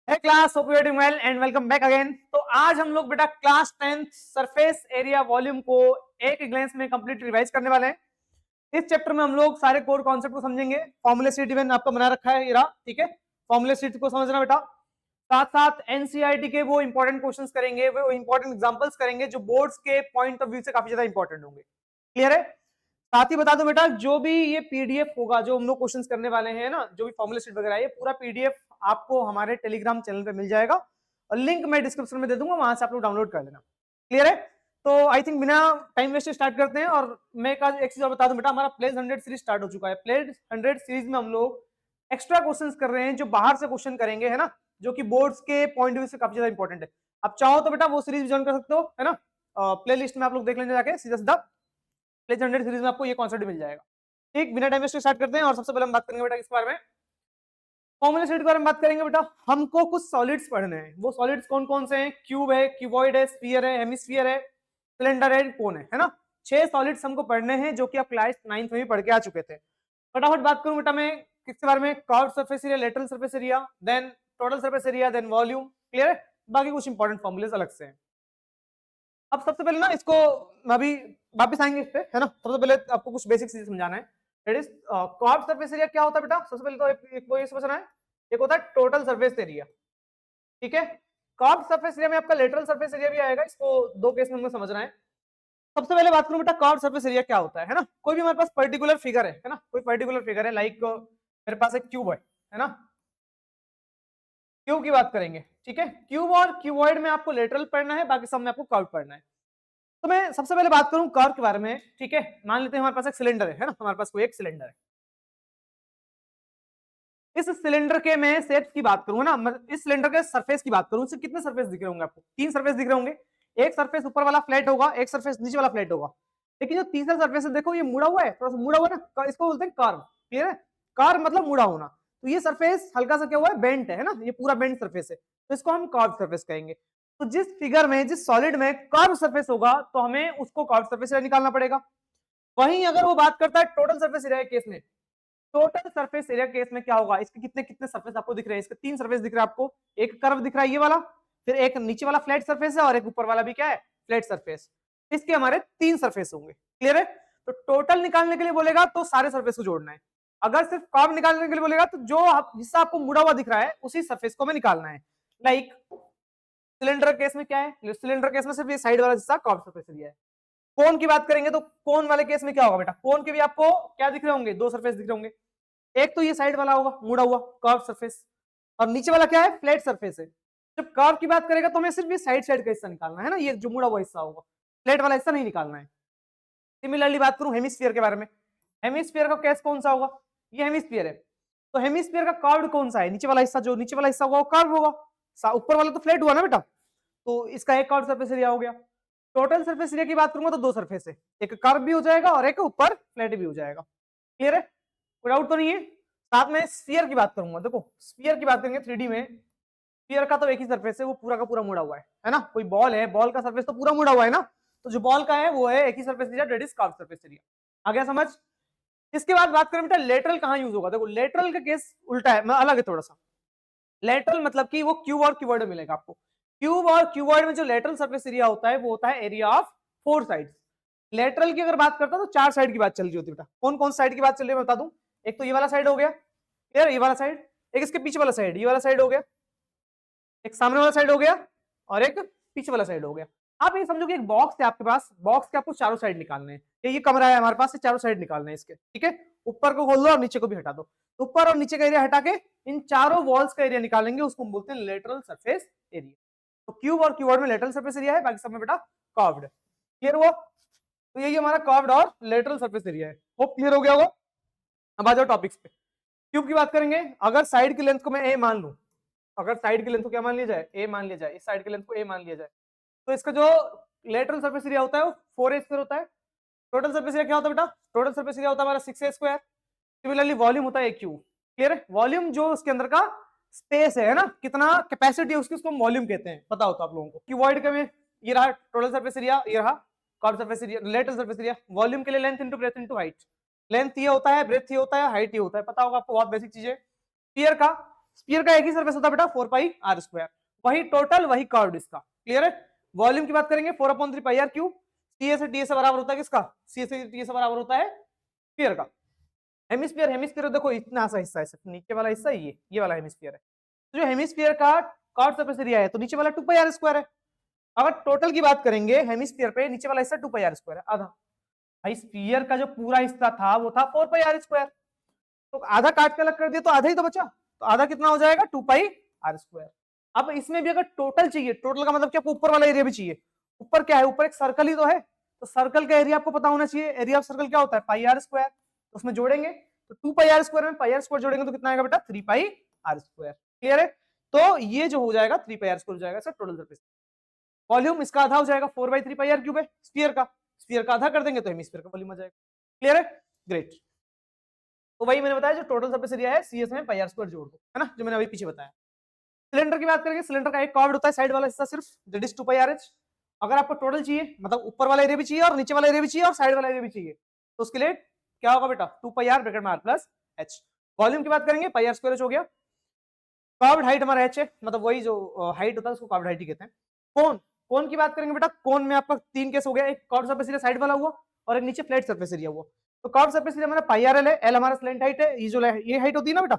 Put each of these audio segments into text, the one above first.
Hey class, hope you are doing well and welcome back again। तो आज हम लोग बेटा class 10th surface area volume को एक ग्लेंस में कंप्लीट रिवाइज करने वाले हैं। इस चैप्टर में हम लोग सारे कोर कॉन्सेप्ट को समझेंगे। फॉर्मूला शीट इवन आपको बना रखा है, ये रहा, ठीक है। फॉर्मूला शीट को समझना बेटा, साथ साथ एनसीईआरटी के वो इंपॉर्टेंट क्वेश्चंस करेंगे, वो इंपॉर्टेंट एग्जांपल्स करेंगे जो बोर्ड्स के पॉइंट ऑफ व्यू से काफी ज्यादा इंपॉर्टेंट होंगे। क्लियर है? साथ ही बता दो बेटा, जो भी ये पीडीएफ होगा, जो हम लोग क्वेश्चंस करने वाले हैं ना, जो भी फॉर्मूला शीट वगैरह, ये पूरा पीडीएफ आपको हमारे टेलीग्राम चैनल पे मिल जाएगा और लिंक मैं डिस्क्रिप्शन में दे दूंगा, वहां से आप लोग डाउनलोड कर लेना। क्लियर है? तो आई थिंक बिना टाइम वेस्ट स्टार्ट करते हैं। और मैं एक चीज और बता दूं बेटा, हमारा प्लेज 100 सीरीज स्टार्ट हो चुका है। प्लेज 100 सीरीज में हम लोग एक्स्ट्रा क्वेश्चंस कर रहे हैं, जो बाहर से क्वेश्चन करेंगे, है ना, जो कि बोर्ड्स के पॉइंट ऑफ व्यू से काफी ज्यादा इंपॉर्टेंट है। आप चाहो तो बेटा वो सीरीज ज्वाइन कर सकते हो, है ना। प्ले लिस्ट में आप लोग देख लेंगे जाके, सीधा सीधा प्लेज 100 सीरीज में आपको ये कॉन्सेप्ट मिल जाएगा। ठीक, बिना टाइम वेस्ट स्टार्ट करते हैं। और सबसे पहले हम बात करेंगे बेटा किस बारे में, फॉर्मूला शीट के बारे में बात करेंगे बेटा। हमको कुछ सॉलिड्स पढ़ने हैं। वो सॉलिड्स कौन कौन से हैं? क्यूब है, क्यूबॉइड है, स्फीयर है, हेमिस्फीयर है, सिलेंडर है, कोन है ना। 6 सॉलिड्स हमको पढ़ने हैं, जो कि आप क्लास 9th में भी पढ़ के आ चुके थे। फटाफट बात करूं बेटा मैं किसके बारे में, curved surface area, lateral surface area, then total surface area, then volume. Clear है? बाकी कुछ इंपॉर्टेंट फॉर्मूलेस अलग से हैं। अब सबसे पहले ना इसको अभी वापस आएंगे इस पे, है ना। सबसे पहले आपको कुछ बेसिक चीज समझाना है। That is curved surface area क्या होता है बेटा। सबसे पहले तो एक वो ये समझना है, एक होता है टोटल सरफेस एरिया, ठीक है। कर्व्ड सरफेस एरिया में आपका लेटरल सरफेस एरिया भी आएगा, इसको दो केस में हमको समझना है। सबसे पहले बात करूं बेटा, कर्व्ड सरफेस एरिया क्या होता है ना। कोई भी हमारे पास पर्टिकुलर फिगर है ना, कोई पर्टिकुलर फिगर है, लाइक मेरे पास एक क्यूब है ना, क्यूब की बात करेंगे, ठीक है। क्यूब और क्यूबॉइड में आपको लेटरल पढ़ना है, बाकी सब में आपको कर्व पढ़ना है। तो मैं सबसे पहले बात करूं कर्व के बारे में, ठीक है। मान लेते हैं हमारे पास एक सिलेंडर है ना, हमारे पास कोई एक सिलेंडर है। इस सिलेंडर के मैं शेप्स की बात करूं ना, इस सिलेंडर के सरफेस की बात करूं, इससे कितने सरफेस दिख रहे होंगे आपको? 3 सरफेस दिख रहे होंगे। एक सरफेस ऊपर वाला फ्लैट होगा, एक सरफेस नीचे वाला फ्लैट होगा। लेकिन जो तीसरा सरफेस है, देखो ये मुड़ा हुआ है, थोड़ा सा मुड़ा हुआ है ना, इसको बोलते हैं कर्व। क्लियर है? कर्व मतलब मुड़ा होना। तो ये सरफेस हल्का सा क्या हुआ है, बेंट है ना, ये पूरा बेंट सरफेस है, तो इसको हम कर्व सरफेस कहेंगे। तो जिस फिगर में, जिस सॉलिड में कर्व सरफेस होगा, तो हमें उसको कर्व सरफेस निकालना पड़ेगा। वहीं अगर वो बात करता है टोटल सरफेस एरिया केस में, टोटल सरफेस एरिया केस में क्या होगा, इसके कितने कितने सरफेस आपको दिख रहे हैं? इसके 3 सरफेस दिख रहा है आपको। एक कर्व दिख रहा है ये वाला, फिर एक नीचे वाला फ्लैट सरफेस है, और एक ऊपर वाला भी क्या है, फ्लैट सरफेस। इसके हमारे 3 सरफेस होंगे। क्लियर है? तो टोटल निकालने के लिए बोलेगा तो सारे सरफेस को जोड़ना है। अगर सिर्फ कर्व निकालने के लिए बोलेगा तो जो हिस्सा आपको मुड़ा हुआ दिख रहा है उसी सरफेस को हमें निकालना है। लाइक सिलेंडर केस में क्या है, सिलेंडर केस में सिर्फ ये साइड वाला हिस्सा कर्व सरफेस एरिया है। कोन की बात करेंगे तो कोन वाले केस में क्या होगा बेटा, कोन के भी आपको क्या दिख रहे होंगे, 2 सरफेस दिख रहे होंगे। एक तो ये साइड वाला होगा मुड़ा हुआ कर्व सरफेस, और नीचे वाला क्या है, फ्लैट सरफेस है। जब कर्व की बात करेगा तो हमें सिर्फ ये साइड साइड का हिस्सा निकालना है ना, ये जो मुड़ा हुआ हिस्सा होगा, फ्लैट वाला हिस्सा नहीं निकालना है। सिमिलरली बात करूं हेमिस्फीयर के बारे में, हेमिस्फीयर का केस कौन सा होगा, ये हेमिस्फीयर है। तो हेमिस्फीयर का कर्व्ड कौन सा है, नीचे वाला हिस्सा, जो नीचे वाला हिस्सा होगा वो कर्व होगा, ऊपर वाला तो फ्लैट हुआ ना बेटा, तो इसका एक कर्व सरफेस एरिया हो गया। टोटल सरफेस एरिया की बात करूंगा तो 2 सरफेस है, एक कर्व भी हो जाएगा और एक ऊपर फ्लैट भी हो जाएगा। क्लियर है? कोई डाउट तो नहीं है? साथ में स्फीयर की बात करूंगा, देखो स्फीयर की बात करेंगे 3D में, स्फीयर का तो एक ही सरफेस है, वो पूरा का पूरा मुड़ा हुआ है ना। कोई बॉल है, बॉल का सरफेस तो पूरा मुड़ा हुआ है ना, तो जो बॉल का है वो है एक ही surface area, that is curve surface area. आ गया समझ? इसके बाद बात करें बेटा लेटरल कहां यूज होगा। देखो लेटरल का केस उल्टा है, अलग है थोड़ा सा। लेटरल मतलब कि वो क्यूब और क्यूबॉइड में मिलेगा आपको। क्यूब और क्यूबॉइड में जो लेटरल सरफेस एरिया होता है वो होता है एरिया ऑफ 4 साइड्स। लेटरल की अगर बात करता तो 4 साइड की बात चल रही होती बेटा। कौन कौन साइड की बात चल रही है मैं बता दूं। एक तो ये वाला साइड हो गया, क्लियर, ये वाला साइड, एक इसके पीछे वाला साइड, ये वाला साइड हो गया, एक सामने वाला साइड हो गया, और एक पीछे वाला साइड हो गया। आप ये समझो कि एक बॉक्स है आपके पास, बॉक्स के आपको चारों साइड निकालने हैं। ये कमरा है हमारे पास, चारों साइड निकालने हैं इसके, ठीक है। ऊपर को खोल दो और नीचे को भी हटा दो। ऊपर और नीचे का एरिया हटा के इन चारों वॉल्स का एरिया निकालेंगे, उसको हम बोलते हैं लेटरल सरफेस एरिया। तो क्यूब और क्यूबॉइड में लेटरल सरफेस एरिया है, बाकी सब में बेटा कर्व्ड है। क्लियर हुआ? तो यही हमारा कर्व्ड और लेटरल सरफेस एरिया है। होप क्लियर हो गया होगा। अब आ जाओ टॉपिक्स पे। क्यूब की बात करेंगे, अगर साइड की लेंथ को मैं ए मान लूं, अगर साइड की लेंथ को क्या मान लिया जाए, ए मान लिया जाए, इस साइड की लेंथ को ए मान लिया जाए, तो इसका जो लेटरल सरफेस एरिया होता है वो 4a स्क्वायर होता है। टोटल सरफेस एरिया क्या होता है बेटा, टोटल सरफेस एरिया होता है हमारा 6a स्क्वायर। सिमिलरली वॉल्यूम होता है ए क्यूब। क्लियर है? वॉल्यूम जो उसके अंदर का स्पेस है ना, कितना कैपेसिटी है उसकी, उसको हम वॉल्यूम कहते हैं। पता होता है आप लोगों को। क्यूबॉइड का में ये रहा टोटल सरफेस एरिया, ये रहा curve surface area, lateral surface area. Volume के लिए length into breadth into height, length ये होता है, ब्रेथ ये होता है, हाइट ये होता है। पता होगा आपको, बहुत बेसिक चीज है। स्फीयर का, स्फीयर का एक ही सरफेस होता है बेटा 4 पाई आर स्क्वायर, वही टोटल वही कर्व इसका। क्लियर है? वॉल्यूम की बात करेंगे 4/3 पाई आर क्यूब, सी से टी से बराबर होता है किसका, सी से टी से बराबर होता है स्फीयर का। हेमिस्फीयर, हेमिस्फीयर देखो इतना सा हिस्सा है, सिर्फ नीचे वाला हिस्सा ये वाला हेमिस्फीयर है। तो जो हेमिस्फीयर का कॉट सरफेस एरिया है तो नीचे वाला 2 पाई आर स्क्वायर है। अगर टोटल की बात करेंगे हेमिस्फीयर पे नीचे वाला हिस्सा 2 पाई आर स्क्वायर है आधा। भाई स्फीयर का जो पूरा हिस्सा था वो था 4 पाई आर स्क्वायर, तो आधा काट के अलग कर दिया तो आधा ही तो बचा, तो आधा कितना हो जाएगा 2 पाई आर स्क्वायर। अब इसमें भी अगर टोटल चाहिए, टोटल का मतलब क्या, आपको ऊपर वाला एरिया भी चाहिए। ऊपर क्या है, ऊपर एक सर्कल ही तो है, तो सर्कल का एरिया आपको पता होना चाहिए। एरिया ऑफ सर्कल क्या होता है, पाई आर स्क्वायर, तो उसमें जोड़ेंगे तो 2 पाई आर स्क्वायर में पाई आर स्क्वायर जोड़ेंगे तो कितना आएगा बेटा 3 पाई आर स्क्वायर। क्लियर है? तो ये जो हो जाएगा 3 पाई आर स्क्वायर हो जाएगा सर टोटल सरफेस। वॉल्यूम इसका आधा हो जाएगा 4/3 पाई आर क्यूब है स्फीयर का, स्फीयर का आधा कर देंगे तो हेमिस्फीयर का वॉल्यूम आ जाएगा। क्लियर है? ग्रेट। तो वही मैंने बताया जो टोटल सरफेस एरिया है सीएस में पाई आर स्क्वायर जोड़ दो, है ना, जो मैंने अभी पीछे बताया। सिलेंडर की बात करेंगे, सिलेंडर का एक कर्व्ड होता है साइड वाला हिस्सा सिर्फ, that is 2 pi R H. अगर आपको टोटल चाहिए मतलब ऊपर वाला एरिया भी चाहिए और नीचे वाला एरिया भी चाहिए और साइड वाला एरिया भी चाहिए, तो उसके लिए क्या होगा बेटा 2 पाई आर ब्रैकेट में आर प्लस एच। वॉल्यूम की बात करेंगे पाई आर स्क्वायर एच हो गया। कर्व्ड हाइट हमारा एच है, मतलब वही जो हाइट होता है उसको कर्व्ड हाइट ही कहते हैं। कोन, कोन की बात करेंगे बेटा, कोन में आपका 3 केस हो गया, एक कर्व्ड सरफेस एरिया साइड वाला हुआ और एक नीचे फ्लैट सरफेस एरिया हुआ। तो कर्व्ड सरफेस एरिया हमारा पाई आर एल है, एल हमारा स्लैंट हाइट है, ये जो ये हाइट होती है ना बेटा,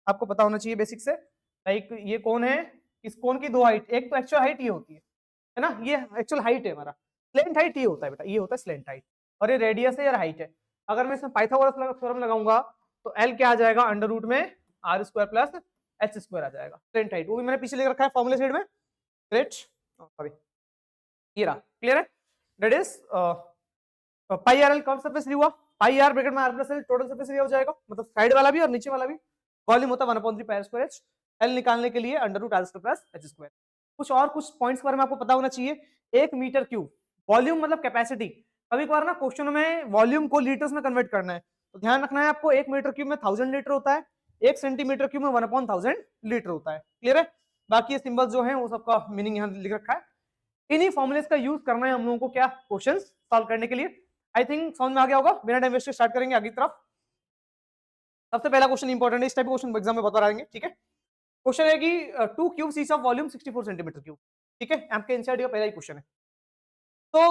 आपको पता होना चाहिए बेसिक से। लाइक ये कौन है, इस कोन की 2 हाइट, एक तो एक्चुअल हाइट ये होती है ना, ये एक्चुअल हाइट है हमारा, स्लैंट हाइट ये होता है बेटा, ये होता है स्लैंट हाइट, और ये रेडियस है या हाइट है। अगर मैं इसमें पाइथागोरस थ्योरम लगाऊंगा तो एल क्या आ जाएगा अंडर रूट में R square plus H square आ जाएगा, स्लैंट हाइट, वो भी मैंने पीछे लिख रखा है फॉर्मूले साइड में। ग्रेट, सॉरी ये रहा। क्लियर है? That is pi r l curve surface area हुआ, पाई आर ब्रैकेट में r plus l total surface area हो जाएगा, मतलब साइड वाला भी और नीचे वाला भी। वॉल्यूम होता है 1/3 pi are square h, l निकालने के लिए under root r square plus H square. कुछ और कुछ पॉइंट्स के बारे में आपको पता होना चाहिए। 1 मीटर क्यूब वॉल्यूम मतलब कैपेसिटी, कभी कभार ना क्वेश्चन में वॉल्यूम को लीटर्स में कन्वर्ट करना है, तो ध्यान रखना है आपको 1 मीटर क्यूब में 1000 लीटर होता है, 1 सेंटीमीटर क्यूब में 1/1000 लीटर होता है। क्लियर है? बाकी ये सिंबल्स जो है वो सबका मीनिंग यहाँ लिख रखा है, इन्हीं फॉर्मुलेस का यूज करना है हम लोगों को क्या क्वेश्चन सॉल्व करने के लिए। आई थिंक समझ में आ गया होगा, बिना टाइम वेस्ट स्टार्ट करेंगे आगे की तरफ। सबसे पहला क्वेश्चन इंपॉर्टेंट है, इस टाइप के क्वेश्चन एग्जाम में बहुत बार आएंगे। ठीक है, क्वेश्चन है कि 2 cubes each of volume 64 centimetre cube. ठीक है, आपके एनसीईआरटी का पहला ही क्वेश्चन है। तो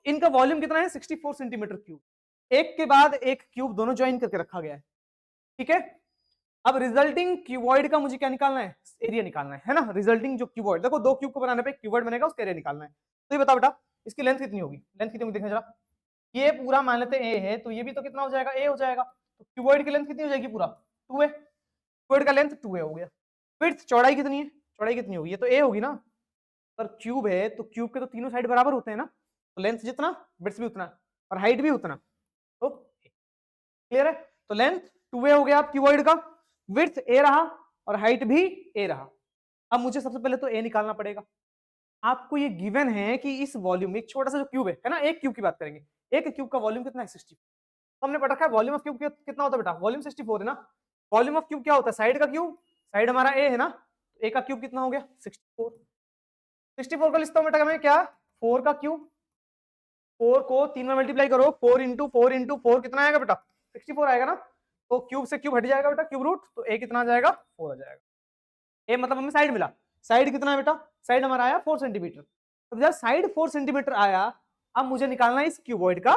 इनका वॉल्यूम कितना है 64 सेंटीमीटर क्यूब, एक के बाद एक क्यूब दोनों ज्वाइन करके रखा गया है। ठीक है, अब रिजल्टिंग क्यूबॉइड का मुझे क्या निकालना है, एरिया निकालना है ना। रिजल्टिंग जो क्यूबॉइड, देखो 2 क्यूब को बनाने पे क्यूबॉइड बनेगा, उसका एरिया निकालना है। तो ये बता बेटा इसकी लेंथ कितनी होगी, लेंथ कितनी होगी देखना जरा। ये पूरा मान लेते ए है तो ये भी तो कितना हो जाएगा, ए हो जाएगा, तो क्यूबॉइड की लेंथ कितनी हो जाएगी, पूरा 2a, क्यूबॉइड का लेंथ 2a हो गया। विड्थ चौड़ाई कितनी है, चौड़ाई कितनी होगी, ये तो ए होगी ना, पर क्यूब है तो क्यूब के तो तीनों साइड बराबर होते हैं ना, तो लेंथ जितना विड्थ भी उतना और हाइट भी उतना। तो क्लियर है, तो लेंथ 2a हो गया क्यूबॉइड का, विड्थ a रहा और हाइट भी a रहा। अब मुझे सबसे पहले तो a निकालना पड़ेगा। आपको ये गिवन है कि इस वॉल्यूम, एक छोटा सा जो क्यूब है ना, एक क्यूब की बात करेंगे, एक क्यूब का वॉल्यूम कितना है 60। तो हमने पढ़ रखा है वॉल्यूम ऑफ क्यूब कितना होता है बेटा, वॉल्यूम 64 है ना। वॉल्यूम ऑफ क्यूब क्या होता है, साइड का क्यूब, साइड हमारा a है ना, a का क्यूब कितना हो गया 64। 64 का लिखता हूं बेटा मैं क्या, 4 का क्यूब, 4 को 3 में मल्टीप्लाई करो, 4 इंटू 4 इंटू 4 कितना आएगा बेटा 64 आएगा ना। तो क्यूब से क्यूब हट जाएगा बेटा, क्यूब रूट, तो a कितना आ जाएगा 4 आ जाएगा। a मतलब हमें साइड मिला, साइड कितना है बेटा, साइड हमारा आया 4 सेंटीमीटर। तो जब साइड 4 सेंटीमीटर आया, अब मुझे निकालना है इस क्यूबॉइड का,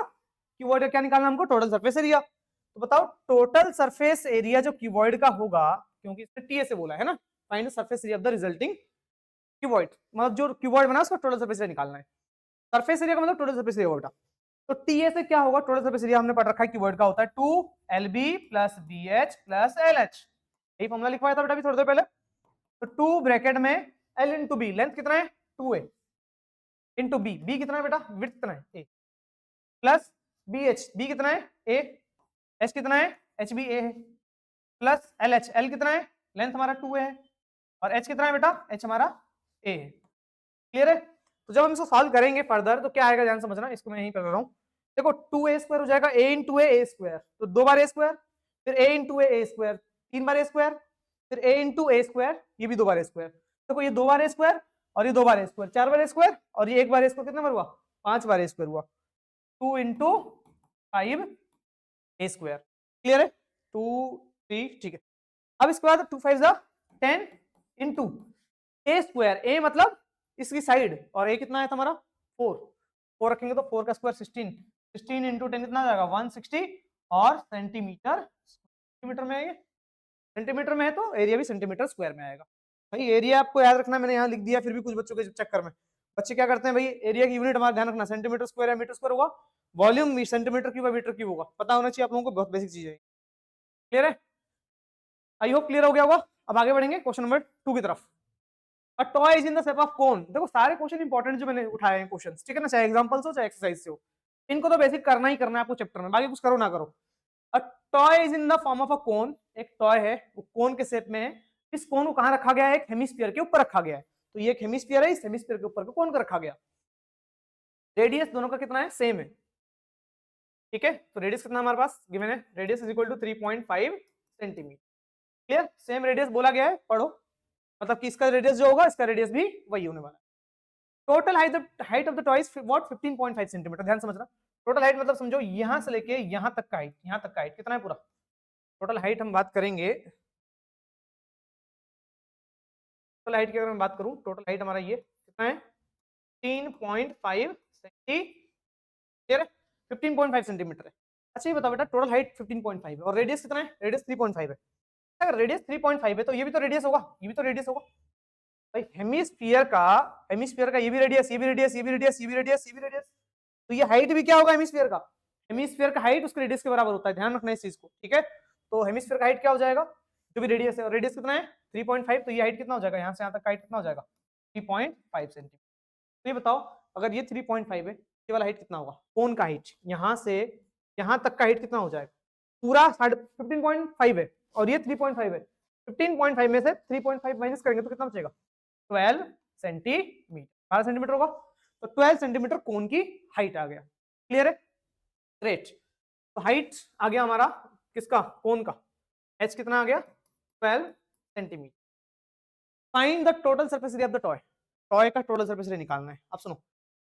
क्यूबॉइड का क्या निकालना है हमको, टोटल सरफेस एरिया। तो बताओ टोटल सरफेस एरिया जो क्यूबॉइड का होगा, क्योंकि इसने टीए से बोला है ना, find the surface area of the resulting cuboid, मतलब जो क्यूबॉइड बना उसका टोटल सरफेस एरिया निकालना है। सरफेस एरिया का मतलब टोटल सरफेस एरिया होगा बेटा। तो टीए से क्या होगा, टोटल सरफेस एरिया हमने पढ़ रखा है क्यूबॉइड का होता है 2lb plus bh plus lh, यही फॉर्मूला लिखवाया था बेटा अभी थोड़ी देर पहले। तो 2 ब्रैकेट में l इंटू बी, लेंथ कितना है 2a, इंटू बी, बी कितना है बेटा विड्थ कितना है a, प्लस bh, बी कितना है a, h कितना है h भी a है, प्लस lh, l कितना है लेंथ हमारा 2a है और h कितना है बेटा h हमारा a है। क्लियर है? तो जब हम इसको सॉल्व करेंगे फर्दर तो क्या आएगा ध्यान समझना, इसको मैं यहीं पर कर रहा हूं। देखो 2a स्क्वायर हो जाएगा a इंटू a स्क्वायर, तो 2 बार a स्क्वायर, फिर a into a square, 3 bar a square, फिर a इंटू a स्क्वायर, ये भी 2 बार a स्क्वायर। देखो ये 2 बार a स्क्वायर और ये 2 बार a square, 4 bar a square और ये 1 बार a स्क्वायर, कितना बार हुआ 5 बार a स्क्वायर हुआ, 2 इंटू 5 a स्क्वायर। क्लियर है? 2 3, ठीक है। अब इसके बाद 2 5 जा 10 इंटू ए स्क्वायर, ए मतलब इसकी साइड, और ए कितना है हमारा 4, 4 रखेंगे तो 4 का स्क्वायर 16, 16 इंटू 10 कितना आ जाएगा 160, और सेंटीमीटर में है ये, सेंटीमीटर में है तो एरिया भी सेंटीमीटर स्क्वायर में आएगा। भाई एरिया आपको याद रखना, मैंने यहाँ लिख दिया, फिर भी कुछ बच्चों के चक्कर में बच्चे क्या करते हैं, भाई एरिया की यूनिट हमारा ध्यान रखना, सेंटीमीटर स्क्वायर या मीटर स्क्वायर होगा, वॉल्यूम सेंटीमीटर क्यूब या मीटर क्यूब होगा, पता होना चाहिए आप लोगों को, बहुत बेसिक चीज है। क्लियर है? आई होप क्लियर हो गया होगा। अब आगे बढ़ेंगे क्वेश्चन नंबर 2 की तरफ। अ toy is in the shape of cone. देखो सारे क्वेश्चन इंपॉर्टेंट जो मैंने उठाए हैं क्वेश्चन, ठीक है ना, चाहे एग्जांपल्स हो चाहे एक्सरसाइज से हो, इनको तो बेसिक करना ही करना है आपको चैप्टर में, बाकी कुछ करो ना करो। A toy is in the form of a cone, एक टॉय है वो कोन के शेप में है, इस कोन को कहां रखा गया है, एक हेमिस्फीयर के ऊपर रखा गया है, तो ये एक हेमिस्फीयर है, इस हेमिस्फीयर के ऊपर कोन को रखा गया, रेडियस दोनों का कितना है, सेम है, ठीक है, तो रेडियस कितना हमारे पास गिवन है, radius is equal to 3.5 centimetre. Clear, same radius बोला गया है, पढ़ो, मतलब कि इसका रेडियस जो होगा इसका रेडियस भी वही होने वाला है। Total height of the toy is what 15.5 centimetre, ध्यान समझना, टोटल हाइट मतलब समझो यहां से लेके यहां तक का हाइट, यहां तक का हाइट कितना है पूरा, टोटल हाइट हम बात करेंगे, टोटल हाइट की अगर मैं बात करूं, टोटल हाइट हमारा ये कितना है 3.5 सेंटीमीटर, 15.5 सेंटीमीटर है। अच्छा ये बताओ बेटा, टोटल हाइट 15.5 है और रेडियस कितना है, रेडियस 3.5 है, अगर रेडियस 3.5 है तो ये भी तो रेडियस होगा, ये भी तो रेडियस होगा भाई, हेमिस्फीयर का ये भी रेडियस, ये भी रेडियस, ये भी रेडियस, ये भी रेडियस, ये भी रेडियस, तो ये हाइट भी क्या होगा हेमिस्फीयर का, हेमिस्फीयर का हाइट उसके रेडियस के बराबर होता है, ध्यान रखना इस चीज को, ठीक है, तो हेमिस्फीयर का हाइट क्या हो जाएगा, जो भी रेडियस है, और रेडियस कितना है 3.5, तो ये हाइट कितना हो जाएगा, यहाँ से यहाँ तक का हाइट कितना हो जाएगा 3.5 सेंटीमीटर। तो ये बताओ अगर ये 3.5 है, ये वाला हाइट कितना होगा, कोन का हाइट यहाँ से यहाँ तक का हाइट कितना हो जाएगा, पूरा 15.5 है और ये 3.5 है, 15.5 में से 3.5 माइनस करेंगे तो कितना बचेगा 12 सेंटीमीटर, 12 सेंटीमीटर होगा, तो 12 सेंटीमीटर कोन की हाइट आ गया। क्लियर है? ग्रेट, तो हाइट आ गया हमारा किसका, कोन का, एच कितना आ गया 12 centimetre. Find the total surface area of the toy, toy का टोटल सरफेस एरिया निकालना है। अब सुनो,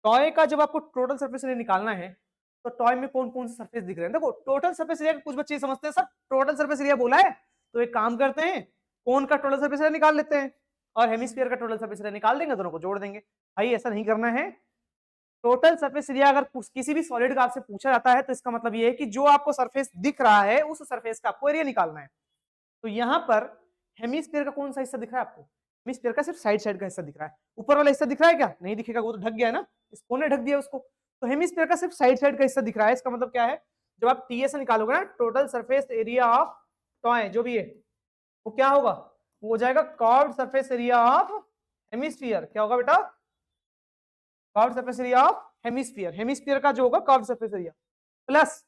टॉय का जब आपको टोटल सरफेस एरिया निकालना है तो टॉय में कौन कौन से सरफेस दिख रहे हैं, देखो टोटल सरफेस एरिया, कुछ बच्चे समझते हैं सर टोटल सरफेस एरिया बोला है तो एक काम करते हैं, कोन का टोटल सरफेस एरिया निकाल लेते हैं और हेमिस्फीयर का टोटल सरफेस एरिया निकाल देंगे, दोनों को जोड़ देंगे। भाई ऐसा नहीं करना है, टोटल सरफेस एरिया अगर किसी भी सॉलिड का आपसे पूछा जाता है तो इसका मतलब ये है कि जो आपको सरफेस दिख रहा है उस सरफेस का आपको एरिया निकालना है। तो यहाँ पर हेमिस्फीयर का कौन सा हिस्सा दिख रहा है आपको, हेमिस्फीयर का सिर्फ साइड का हिस्सा दिख रहा है, ऊपर वाला हिस्सा दिख रहा है क्या, नहीं दिखेगा, वो तो ढक गया है ना, इस कोने ढक दिया उसको, तो हेमिस्फीयर का सिर्फ साइड का हिस्सा दिख रहा है। इसका मतलब क्या है, जब आप टीए से निकालोगे ना total surface area of toy जो भी है वो क्या होगा, वो हो जाएगा curved surface area of hemisphere, क्या होगा बेटा, curved surface area of hemisphere, hemisphere का जो होगा कर्व्ड सरफेस एरिया, प्लस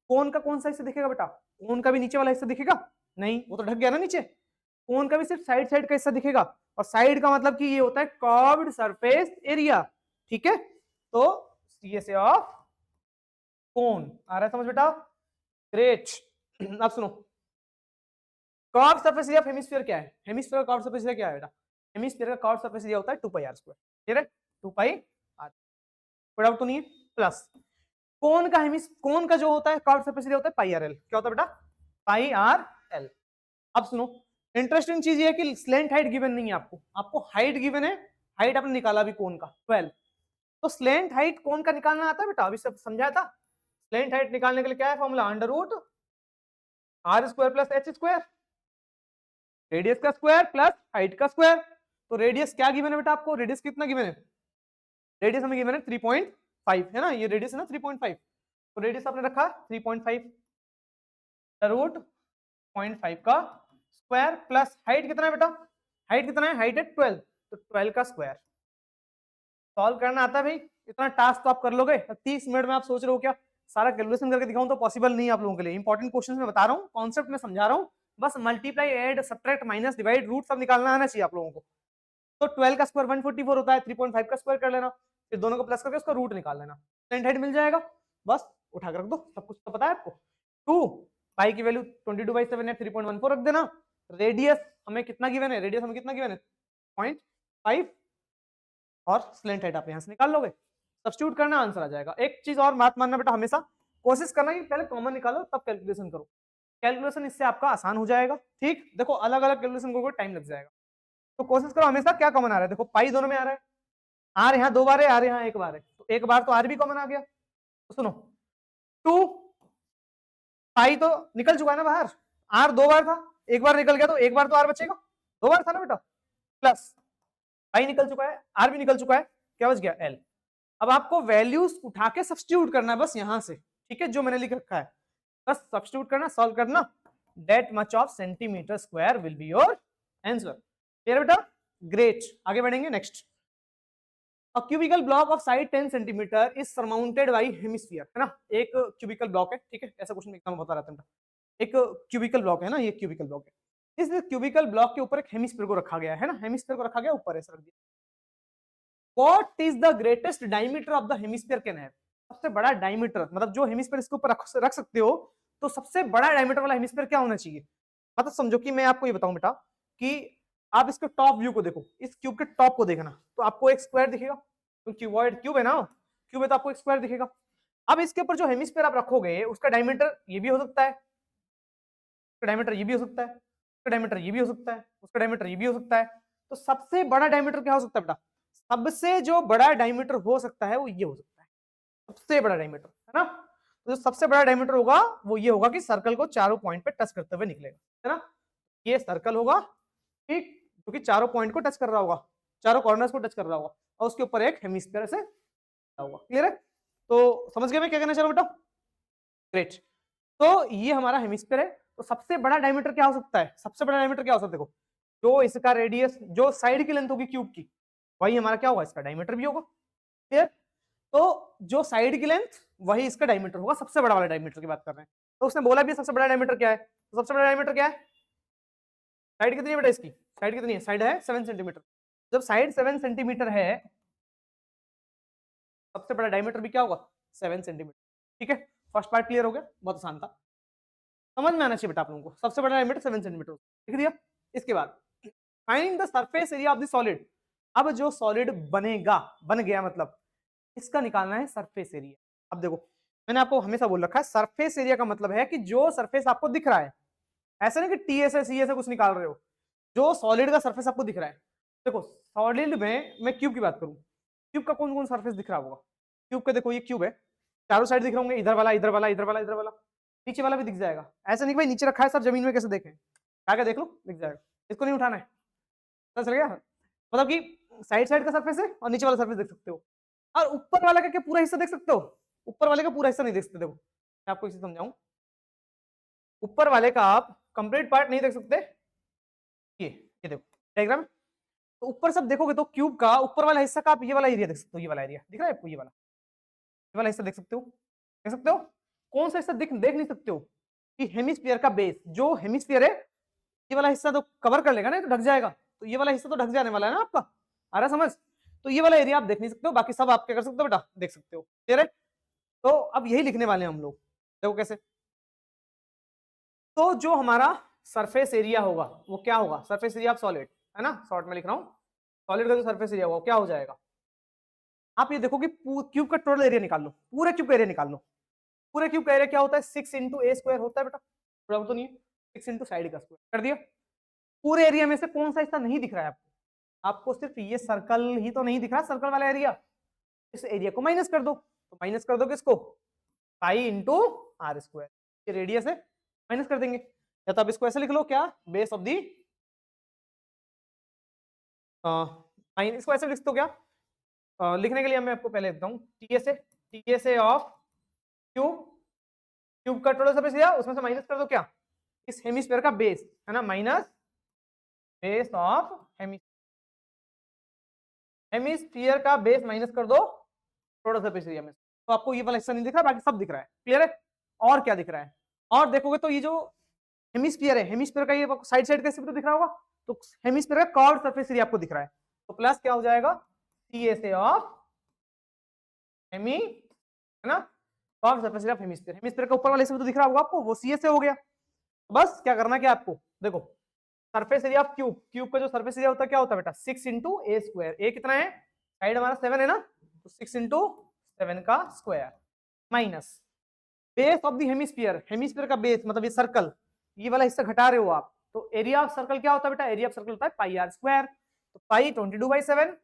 कोन का कौन सा हिस्सा दिखेगा बेटा, कोन का भी नीचे वाला हिस्सा दिखेगा, नहीं वो तो ढक गया ना नीचे, कोन का भी सिर्फ साइड का हिस्सा दिखेगा, और साइड का मतलब कि ये होता है कर्व्ड सरफेस एरिया, ठीक है, तो सीएसए ऑफ कोन आ रहा है समझ बेटा, ग्रेट। अब सुनो, curved surface area of hemisphere क्या है, हेमिस्फीयर का कर्व्ड सरफेस एरिया क्या है बेटा, हेमिस्फीयर का कर्व्ड सरफेस एरिया होता है 2πr², क्लियर है, 2πr, कोई डाउट तो नहीं है, प्लस कोन का कोन का जो होता है कर्व्ड सरफेस एरिया होता है πrl, क्या होता है बेटा πrl। अब सुनो, इंटरेस्टिंग चीज ये है कि स्लेंट हाइट गिवन नहीं है आपको, आपको हाइट गिवन है, हाइट आपने निकाला भी कोन का 12, तो स्लेंट हाइट कोन का निकालना आता है बेटा, अभी सब समझाया था, स्लेंट हाइट निकालने के लिए क्या है formula, √r² plus h², radius का स्क्वायर प्लस हाइट का स्क्वायर, तो रेडियस क्या गिवन है बेटा आपको, रेडियस कितना गिवन है, रेडियस हमें गिवन है 3.5 है ना, ये रेडियस है ना 3.5, तो रेडियस आपने रखा 3.5, रूट 0.5 का स्क्वायर प्लस हाइट कितना है बेटा, हाइट कितना है, हाइट है 12, तो 12 का स्क्वायर। सॉल्व करना आता है भाई, इतना टास्क तो आप कर लोगे, 30 मिनट में आप सोच रहे हो क्या सारा कैलकुलेशन करके दिखाऊं, तो पॉसिबल नहीं है आप लोगों के लिए, इंपॉर्टेंट क्वेश्चन में बता रहा हूँ, कॉन्सेप्ट में समझा रहा हूँ, बस multiply add subtract minus divide root सब निकालना आना चाहिए आप लोगों को। तो 12 का स्क्वायर 144 होता है, 3.5 का स्क्वायर कर लेना, फिर दोनों को प्लस करके उसका रूट निकाल लेना, स्लेंट हाइट मिल जाएगा, बस उठा कर रख दो, सब कुछ तो पता है आपको। 2 पाई की वैल्यू 22/7 है, 3.14 रख देना, रेडियस हमें कितना गिवन है, रेडियस हमें कितना गिवन है 0.5, और स्लेंट हाइट आप यहां से निकाल लोगे, सब्स्टिट्यूट करना आंसर आ जाएगा। एक चीज और बात मानना बेटा, हमेशा कोशिश करना कि पहले कॉमन निकालो तब कैलकुलेशन करो, कैलकुलेशन इससे आपका आसान हो जाएगा। ठीक, देखो अलग अलग कैलकुलेशन को टाइम लग जाएगा, तो कोशिश करो हमेशा क्या कॉमन आ रहा है, देखो पाई दोनों में आ रहा है, आर यहाँ 2 बार है, आर यहाँ 1 बार है, तो 1 बार तो आर भी कॉमन आ गया। तो सुनो 2 पाई तो निकल चुका है ना बाहर, आर 2 बार था, 1 बार निकल गया, तो 1 बार तो आर बचेगा, 2 बार था ना बेटा, प्लस पाई निकल चुका है, आर भी निकल चुका है, क्या बच गया एल। अब आपको वैल्यूज उठा के सब्स्टिट्यूट करना है बस यहां से, ठीक है, जो मैंने लिख रखा है बस सब्स्टिट्यूट करना, सॉल्व करना, that much of centimetre square will be your answer. Clear बेटा, ग्रेट, आगे बढ़ेंगे next. A cubical block of side 10 centimetre is surmounted by hemisphere, है ना, एक क्यूबिकल ब्लॉक है, ठीक है, ऐसा क्वेश्चन एग्जाम में बता रहता है, एक क्यूबिकल ब्लॉक है ना, ये क्यूबिकल ब्लॉक है, इस क्यूबिकल ब्लॉक के ऊपर एक हेमिस्फीयर को रखा गया है ना, हेमिस्फीयर को रखा गया ऊपर ऐसा रख दिया। What is the greatest diameter of the hemisphere can have, सबसे बड़ा डायमीटर, मतलब जो हेमिस्फीयर इसके ऊपर रख सकते हो, तो सबसे बड़ा डायमीटर वाला हेमिस्फीयर क्या होना चाहिए। मतलब समझो कि मैं आपको ये बताऊं बेटा कि आप इसके टॉप व्यू को देखो, इस क्यूब के टॉप को देखना, तो आपको एक स्क्वायर दिखेगा, तो क्यूबॉइड क्यूब है ना, क्यूब है तो आपको एक स्क्वायर दिखेगा। अब इसके ऊपर जो हेमिस्फीयर आप रखोगे उसका डायमीटर ये भी हो सकता है, उसका डायमीटर ये भी हो सकता है, उसका डायमीटर ये भी हो सकता है, उसका डायमीटर ये भी हो सकता है, तो सबसे बड़ा डायमीटर क्या हो सकता है बेटा, सबसे जो बड़ा डायमीटर हो सकता है वो ये हो सकता है, सबसे बड़ा डायमीटर, है ना। तो जो सबसे बड़ा डायमीटर होगा वो ये होगा कि सर्कल को चारों पॉइंट पे टच करते हुए निकलेगा, है ना, ये सर्कल होगा, ठीक, जो कि चारों पॉइंट को टच कर रहा होगा, चारों कॉर्नर्स को टच कर रहा होगा, और उसके ऊपर एक हेमिस्फीयर से होगा। क्लियर है, तो समझ गए मैं क्या कहना चाह रहा हूं बेटा, ग्रेट। तो ये हमारा हेमिस्फीयर है, तो सबसे बड़ा डायमीटर क्या हो सकता है, सबसे बड़ा डायमीटर क्या हो सकता है, देखो जो इसका रेडियस, जो साइड की लेंथ होगी क्यूब की, वही हमारा क्या होगा, इसका डायमीटर भी होगा। क्लियर, तो जो साइड की लेंथ वही इसका डायमीटर होगा, सबसे बड़ा वाला डायमीटर की बात कर रहे हैं। तो उसने बोला भी सबसे बड़ा डायमीटर क्या है, तो सबसे बड़ा डायमीटर क्या है, साइड कितनी है बेटा इसकी, साइड कितनी है, साइड है 7 सेंटीमीटर, जब साइड 7 सेंटीमीटर है सबसे बड़ा डायमीटर भी क्या होगा 7 सेंटीमीटर। ठीक है, फर्स्ट पार्ट क्लियर हो गया, बहुत आसान था, समझ में आना चाहिए बेटा आप लोगों को, सबसे बड़ा डायमीटर 7 सेंटीमीटर लिख दिया। इसके बाद find the surface area of the solid, अब जो सॉलिड बनेगा, बन गया मतलब इसका निकालना है सरफेस एरिया। अब देखो मैंने आपको हमेशा बोल रखा है सरफेस एरिया का मतलब है कि जो सरफेस आपको दिख रहा है, ऐसा नहीं कि टी एस सी एस कुछ निकाल रहे हो, जो सॉलिड का सरफेस आपको दिख रहा है। देखो सॉलिड में मैं क्यूब की बात करूं, क्यूब का कौन कौन सरफेस दिख रहा होगा, क्यूब का देखो ये क्यूब है, चारों साइड दिख रहे होंगे, इधर वाला इधर वाला इधर वाला इधर वाला, नीचे वाला भी दिख जाएगा, ऐसा नहीं भाई नीचे रखा है सर जमीन में कैसे देखें, आगे देख लो दिख जाएगा, इसको नहीं उठाना है, पता चल गया, मतलब कि साइड साइड का सरफेस है और नीचे वाला सरफेस देख सकते हो, और ऊपर वाला का क्या पूरा हिस्सा देख सकते हो, ऊपर वाले का पूरा हिस्सा नहीं देख सकते। देखो मैं आपको इसे समझाऊं, ऊपर वाले का आप कंप्लीट पार्ट नहीं देख सकते, ये देखो डायग्राम, तो ऊपर सब देखोगे तो क्यूब का ऊपर वाला हिस्सा का आप ये वाला एरिया देख सकते हो, ये वाला एरिया दिख रहा है आपको, ये वाला हिस्सा देख सकते हो, देख सकते हो, कौन सा हिस्सा देख नहीं सकते हो कि हेमिस्फीयर का बेस, जो हेमिस्फीयर है ये वाला हिस्सा तो कवर कर लेगा ना, तो ढक जाएगा, तो ये वाला हिस्सा तो ढक जाने वाला है ना आपका, आ रहा समझ, तो ये वाला एरिया आप देख नहीं सकते हो, बाकी सब आप क्या कर सकते हो बेटा देख सकते हो। क्लियर है, तो अब यही लिखने वाले हैं हम लोग, देखो कैसे, तो जो हमारा सरफेस एरिया होगा वो क्या होगा, सरफेस एरिया ऑफ सॉलिड, है ना, शॉर्ट में लिख रहा हूं, सॉलिड का जो सरफेस एरिया होगा क्या हो जाएगा, आप ये देखो कि क्यूब का टोटल एरिया निकाल लो, पूरे क्यूब का एरिया निकाल लो, पूरे क्यूब का एरिया क्या होता है 6 इंटू ए स्क्वायर होता है बेटा, बराबर तो नहीं है, 6 इंटू साइड का स्क्वायर कर दिया। पूरे एरिया में से कौन सा हिस्सा नहीं दिख रहा है आपको, आपको सिर्फ ये सर्कल ही तो नहीं दिख रहा, सर्कल वाला एरिया, इस एरिया को माइनस कर दो, तो माइनस कर दो किसको, पाई इंटू आर स्क्वायर, ये रेडियस है, माइनस कर देंगे, या तो आप इसको ऐसे लिख लो क्या, बेस ऑफ दी, इसको ऐसे लिख दो क्या, लिखने के लिए मैं आपको पहले लिखता हूँ टीएसए ऑफ क्यूब, क्यूब का टोटल सरफेस एरिया, उसमें से माइनस कर दो क्या, इस हेमिस्फीयर का बेस, है ना, माइनस बेस ऑफ हेमिस्फीयर का बेस माइनस कर दो टोटल सरफेस एरिया में, तो आपको ये वाला हिस्सा नहीं दिख रहा, बाकी सब दिख रहा है। क्लियर है, और क्या दिख रहा है, और देखोगे तो ये जो हेमिस्फीयर है, हेमिस्फीयर का ये साइड साइड कैसे तो दिख रहा होगा, तो हेमिस्फीयर का कर्व्ड सरफेस एरिया आपको दिख रहा है, तो प्लस क्या हो जाएगा सीएसए ऑफ हेमी, है ना, curved surface area of hemisphere, hemisphere का ऊपर वाला हिस्सा तो दिख रहा होगा आपको, वो सीएसए हो गया। बस क्या करना क्या आपको, देखो surface area of cube, cube का जो सरफेस एरिया होता है क्या होता है बेटा 6 इंटू ए स्क्वायर, ए कितना है, साइड हमारा 7 है ना, तो 6 इंटू 7 का square, minus base of the hemisphere, hemisphere का बेस मतलब ये सर्कल, ये वाला हिस्सा घटा रहे हो आप, तो एरिया ऑफ सर्कल क्या होता है बेटा, एरिया ऑफ सर्कल होता है पाई आर स्क्वायर। तो pi 22/7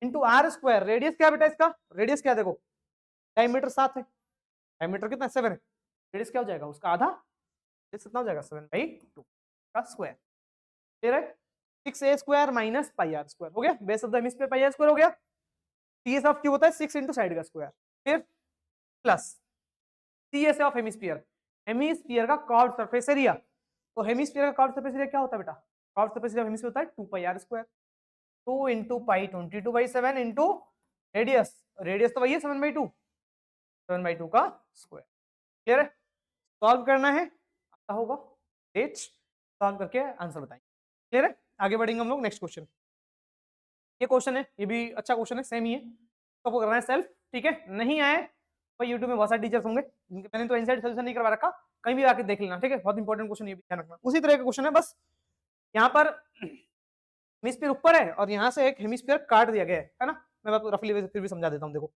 into r square, radius क्या बेटा इसका, रेडियस क्या देखो, डायमीटर 7 है, डायमीटर कितना 7 है, रेडियस क्या हो जाएगा उसका आधा, रेडियस कितना हो जाएगा 7/2 का स्क्वायर। क्लियर है, 6a square minus pi are square हो गया, base of the hemisphere pi are square हो गया। टीएस ऑफ क्यूब होता है 6 इंटू साइड का स्क्वायर, फिर plus CS of hemisphere, hemisphere का कर्व्ड सरफेस एरिया। तो हेमिस्फीयर का कर्व्ड सरफेस एरिया क्या होता है बेटा, कर्व्ड सरफेस एरिया हेमिस्फीयर होता है 2 pi are square, 2 into pi 22/7 into radius, radius तो वही है 7/2 का स्क्वायर। क्लियर है, सॉल्व करना है, आता होगा एच, सॉल्व करके आंसर बताएंगे। क्लियर है, आगे बढ़ेंगे हम लोग नेक्स्ट क्वेश्चन। ये क्वेश्चन है, ये भी अच्छा क्वेश्चन है, सेम ही है, तो आपको करना है सेल्फ, ठीक है। नहीं आए तो यूट्यूब में बहुत सारे टीचर्स होंगे, मैंने तो इनसाइड सोल्यूशन नहीं करवा रखा, कहीं भी आके देख लेना, ठीक है, बहुत इंपॉर्टेंट क्वेश्चन, ये भी ध्यान रखना। उसी तरह का क्वेश्चन है, बस यहाँ पर हेमिस्फीयर ऊपर है और यहाँ से एक हेमिस्फीयर काट दिया गया है ना। मैं आपको रफली फिर भी समझा देता हूँ, देखो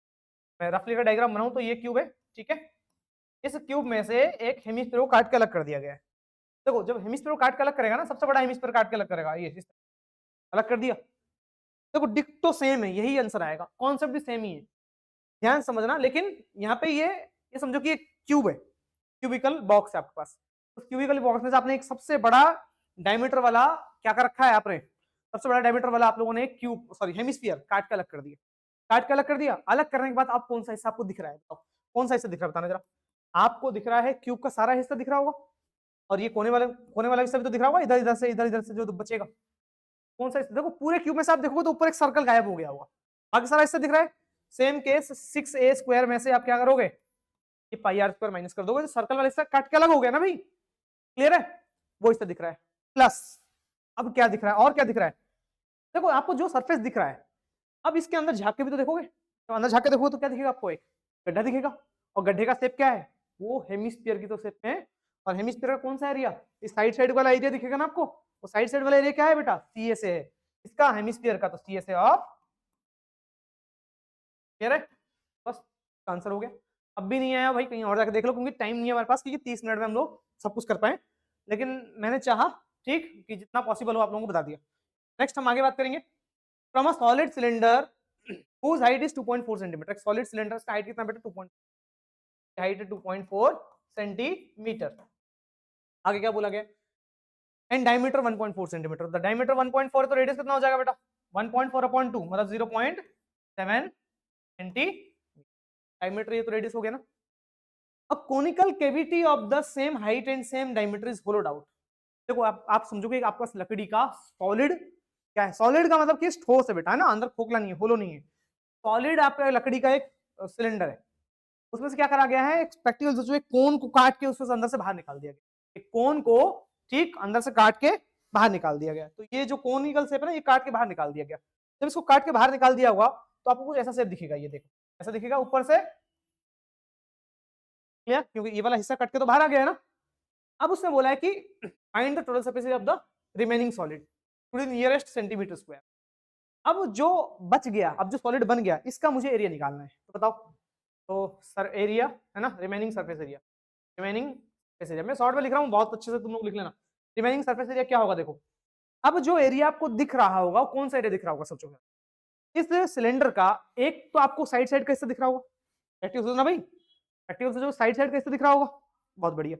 मैं रफली का डायग्राम बनाऊं तो ये क्यूब है, ठीक है, इस क्यूब में से एक हेमिस्फीयर को काट के अलग कर दिया गया है। देखो जब हेमिस्फीयर को काट के अलग करेगा ना, सबसे बड़ा हेमिस्फीयर काट के अलग करेगा, ये अलग कर दिया, देखो डिक्टो सेम है, यही आंसर आएगा, कॉन्सेप्ट भी सेम ही है, ध्यान समझना। लेकिन यहाँ पे ये समझो कि एक क्यूब है, क्यूबिकल बॉक्स है आपके पास, उस क्यूबिकल बॉक्स में से आपने एक सबसे बड़ा डायमीटर वाला क्या कर रखा है आपने, सबसे बड़ा डायमीटर वाला आप लोगों ने एक क्यूब सॉरी हेमिस्फीयर काट के अलग कर दिया, काट के अलग कर दिया। अलग करने के बाद आप कौन सा हिस्सा आपको दिख रहा है, बताओ कौन सा हिस्सा दिख रहा है, बताना जरा। आपको दिख रहा है क्यूब का सारा हिस्सा दिख रहा होगा, और ये कोने वाला हिस्सा भी तो दिख रहा होगा, इधर से जो बचेगा, कौन सा हिस्सा, देखो पूरे क्यूब में से आप देखोगे तो ऊपर एक सर्कल गायब हो गया होगा, बाकी सारा हिस्सा दिख रहा है। सेम केस 6a स्क्वायर में से आप क्या करोगे, ये पाई आर स्क्वायर माइनस कर दोगे, तो सर्कल वाला हिस्सा काट के अलग हो गया ना भाई, क्लियर है, वो हिस्सा दिख रहा है। प्लस अब क्या दिख रहा है, और क्या दिख रहा है, देखो आपको जो सरफेस दिख रहा है, अब इसके अंदर झांक के भी तो देखोगे, तो अंदर झांक के देखोगे तो क्या दिखेगा, आपको एक गड्ढा दिखेगा, और गड्ढे का शेप क्या है, वो हेमिस्फीयर की तो शेप है, और हेमिस्फीयर का कौन सा एरिया, इस साइड वाला एरिया दिखेगा ना आपको, वो साइड वाला एरिया क्या है बेटा, सीएसए है, इसका हेमिस्फीयर का तो सीएसए ऑफ, क्लियर है, बस आंसर हो गया। अब भी नहीं आया भाई, कहीं और जाकर देख लो, क्योंकि टाइम नहीं है हमारे पास, क्योंकि 30 मिनट में हम लोग सब कुछ कर पाए, लेकिन मैंने चाहा ठीक कि जितना पॉसिबल हो आप लोगों को बता दिया। नेक्स्ट हम आगे बात करेंगे, from a solid cylinder whose height is 2.4 centimetre, एक सॉलिड सिलेंडर का हाइट कितना बेटा, 2. Height 2.4 centimetre. आगे क्या बोला गया, and diameter 1.4 centimetre, the diameter 1.4 है तो रेडियस कितना हो जाएगा बेटा, 1.4/2 मतलब 0.7 सेंटीमीटर, डायमीटर ये तो रेडियस हो गया ना। अब conical cavity of the same height and same diameter is होलोड out. देखो आप समझोगे आपके पास लकड़ी का सॉलिड क्या है, सॉलिड का मतलब कि ठोस है बेटा, है ना, अंदर खोखला नहीं है, होलो नहीं है, सॉलिड आपका लकड़ी का एक सिलेंडर है, उसमें से क्या करा गया है, एक स्पेक्टिकल जो एक कोन को काट के उसमें से अंदर से बाहर निकाल दिया गया, एक कोन को ठीक अंदर से काट के बाहर निकाल दिया गया। तो ये जो कोनिकल शेप है ना, ये काट के बाहर निकाल दिया गया। जब इसको काट के बाहर निकाल दिया होगा तो आपको कुछ ऐसा शेप दिखेगा, ये देखो ऐसा दिखेगा ऊपर से, क्लियर, क्योंकि ये वाला हिस्सा कट के तो बाहर आ गया है ना। अब उसने बोला है कि find the total surface area of the remaining solid to the nearest centimetre square. अब जो बच गया, अब जो सॉलिड बन गया, इसका मुझे एरिया निकालना है, तो बताओ। तो सर एरिया है ना, remaining surface area, remaining surface area मैं शॉर्ट में लिख रहा हूँ, बहुत अच्छे से तुम लोग लिख लेना। रिमेनिंग सरफेस एरिया क्या होगा, देखो अब जो एरिया आपको दिख रहा होगा, कौन सा एरिया दिख रहा होगा, सोचो। इस सिलेंडर का एक तो आपको साइड का हिस्सा दिख रहा होगा, एक्टिव से ना भाई, एक्टिव से जो साइड का हिस्सा दिख रहा होगा, बहुत बढ़िया,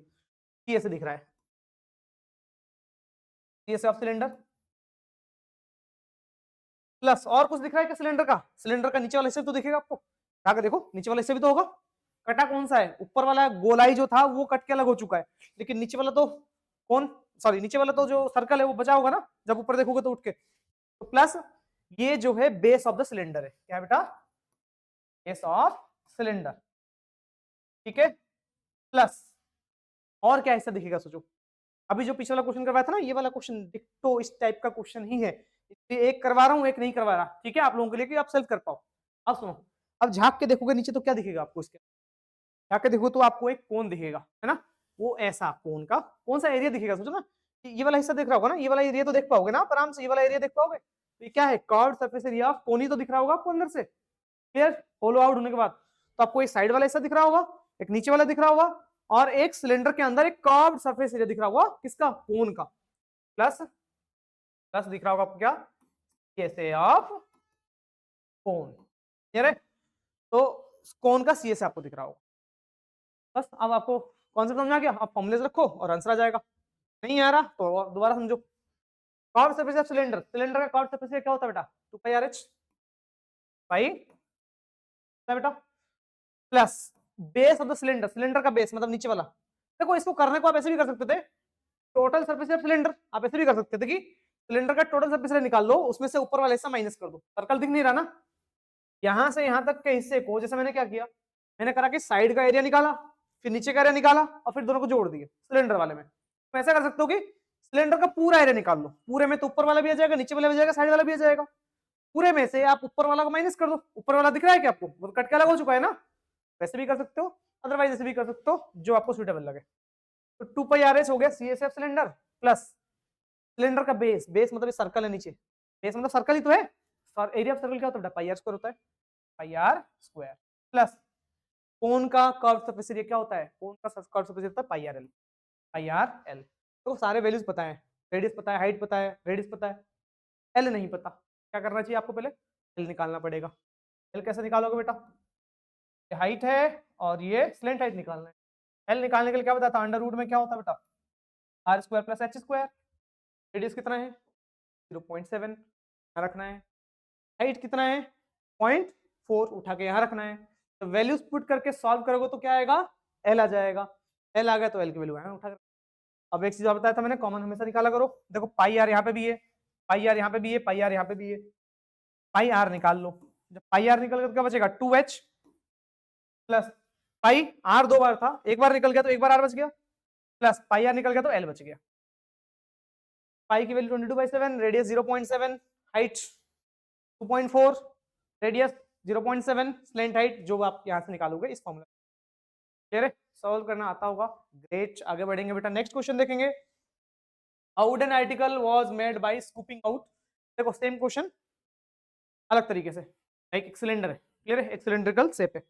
ये ऐसे दिख रहा है, ये ऑफ सिलेंडर, प्लस और कुछ दिख रहा है क्या सिलेंडर का, सिलेंडर का नीचे वाला हिस्सा तो दिखेगा आपको, आगे देखो नीचे वाला हिस्सा भी तो होगा, कटा कौन सा है, ऊपर वाला गोलाई जो था वो कट के अलग हो चुका है, लेकिन नीचे वाला तो कौन, सॉरी नीचे वाला तो जो सर्कल है वो बचा होगा ना, जब ऊपर देखोगे तो उठ के, तो प्लस ये जो है बेस ऑफ द सिलेंडर है, क्या बेटा, बेस ऑफ सिलेंडर, ठीक है, प्लस और क्या हिस्सा दिखेगा, सोचो। अभी जो पिछला क्वेश्चन करवाया था ना, ये वाला क्वेश्चन डिक्टो इस टाइप का क्वेश्चन ही है, इसलिए एक करवा रहा हूं, एक नहीं करवा रहा, ठीक है, आप लोगों के लिए कि आप सेल्फ कर पाओ। अब सुनो, अब झांक के देखोगे नीचे तो क्या दिखेगा आपको, इसके झांक के देखो तो आपको एक कोन दिखेगा, है ना, वो ऐसा कोन का कौन सा एरिया दिखेगा, सोचो ना, ये वाला हिस्सा दिख रहा होगा ना, ये वाला एरिया तो देख पाओगे ना आप आराम से, ये वाला एरिया देख पाओगे, तो ये क्या है, curved surface area of cone ही तो दिख रहा होगा आपको अंदर से, क्लियर, होलो आउट होने के बाद, तो आपको एक साइड वाला हिस्सा दिख रहा होगा, एक नीचे वाला दिख रहा होगा, और एक सिलेंडर के अंदर एक कर्व्ड सरफेस एरिया दिख रहा होगा किसका, कोन का, प्लस प्लस दिख रहा होगा आपको क्या, सीएसए ऑफ कोन, क्लियर है। तो कोन का सीएसए आपको दिख रहा होगा। बस अब आपको कॉन्सेप्ट समझ आ गया, आप फॉर्मुलेज रखो और आंसर आ जाएगा। नहीं आ रहा तो दोबारा समझो। Curved surface of cylinder, cylinder का कर्व्ड सरफेस क्या होता है बेटा, 2 पाई आर एच पाई बेटा, plus base of the cylinder, cylinder का बेस मतलब नीचे वाला। देखो इसको करने को आप ऐसे भी कर सकते थे, टोटल सरफेस ऑफ सिलेंडर आप ऐसे भी कर सकते थे कि सिलेंडर का टोटल सरफेस एरिया निकाल लो, उसमें से ऊपर वाला हिस्सा माइनस कर दो, सर्कल दिख नहीं रहा ना, यहां से यहां तक के हिस्से को जैसे मैंने क्या किया, मैंने करा कि साइड का एरिया निकाला, फिर नीचे का एरिया निकाला और फिर दोनों को जोड़ दिए सिलेंडर वाले में। तो ऐसा कर सकते हो कि सिलेंडर का पूरा एरिया निकाल लो, पूरे में तो ऊपर वाला भी आ जाएगा, नीचे वाला भी आ जाएगा, साइड वाला भी आ जाएगा। पूरे में से आप ऊपर वाला को माइनस कर दो, ऊपर वाला दिख रहा है क्या आपको, वो कट के अलग हो चुका है ना, वैसे भी कर सकते हो, अदरवाइज ऐसे भी कर सकते हो, जो आपको सुटेबल लगे। तो 2 पाई आर एच हो गया सीएसएफ सिलेंडर, प्लस सिलेंडर का बेस, बेस मतलब सर्कल है नीचे, बेस मतलब सर्कल ही तो है, एरिया ऑफ सर्कल क्या होता है, पाई आर स्क्वायर होता है, पाई आर स्क्वायर, प्लस कोन का कर्व सरफेस एरिया क्या होता है, कोन का कर्व सरफेस एरिया होता है पाई आर एल, पाई आर एल। तो सारे वैल्यूज पता है, रेडियस पता है, हाइट पता है, रेडियस पता है, एल नहीं पता, क्या करना चाहिए आपको, पहले एल निकालना पड़ेगा। एल कैसे निकालोगे बेटा, ये हाइट है और ये स्लेंट हाइट निकालना है। एल निकालने के लिए क्या बताता, अंडर रूट में क्या होता है बेटा, r square plus H square, radius कितना है 0.7 रखना है, हाइट कितना है 0.4 उठा के यहाँ रखना है। तो वैल्यूज पुट करके सॉल्व करोगे तो क्या आएगा, एल आ जाएगा, एल आ गया तो एल की वैल्यू है उठा कर। अब एक चीज और बताया था मैंने, कॉमन हमेशा निकाला करो, देखो पाई आर यहाँ पे भी है, पाई आर यहाँ पे भी है, पाई आर यहाँ पे भी है, पाई आर निकाल लो, जब पाई आर निकल गया तो क्या बचेगा 2h प्लस पाई आर, 2 बार था, एक बार निकल गया तो एक बार आर बच गया, प्लस पाई आर निकल गया तो एल बच गया। पाई की value 22/7, radius 0.7, height 2.4, radius 0.7, slant height जो आप यहां से निकालोगे इस फॉर्मूला। क्लियर है, सॉल्व करना आता होगा, ग्रेट। आगे बढ़ेंगे बेटा, नेक्स्ट क्वेश्चन देखेंगे। A wooden article was made by scooping out, देखो सेम क्वेश्चन अलग तरीके से, एक सिलेंडर है, क्लियर है, एक सिलेंड्रिकल शेप है,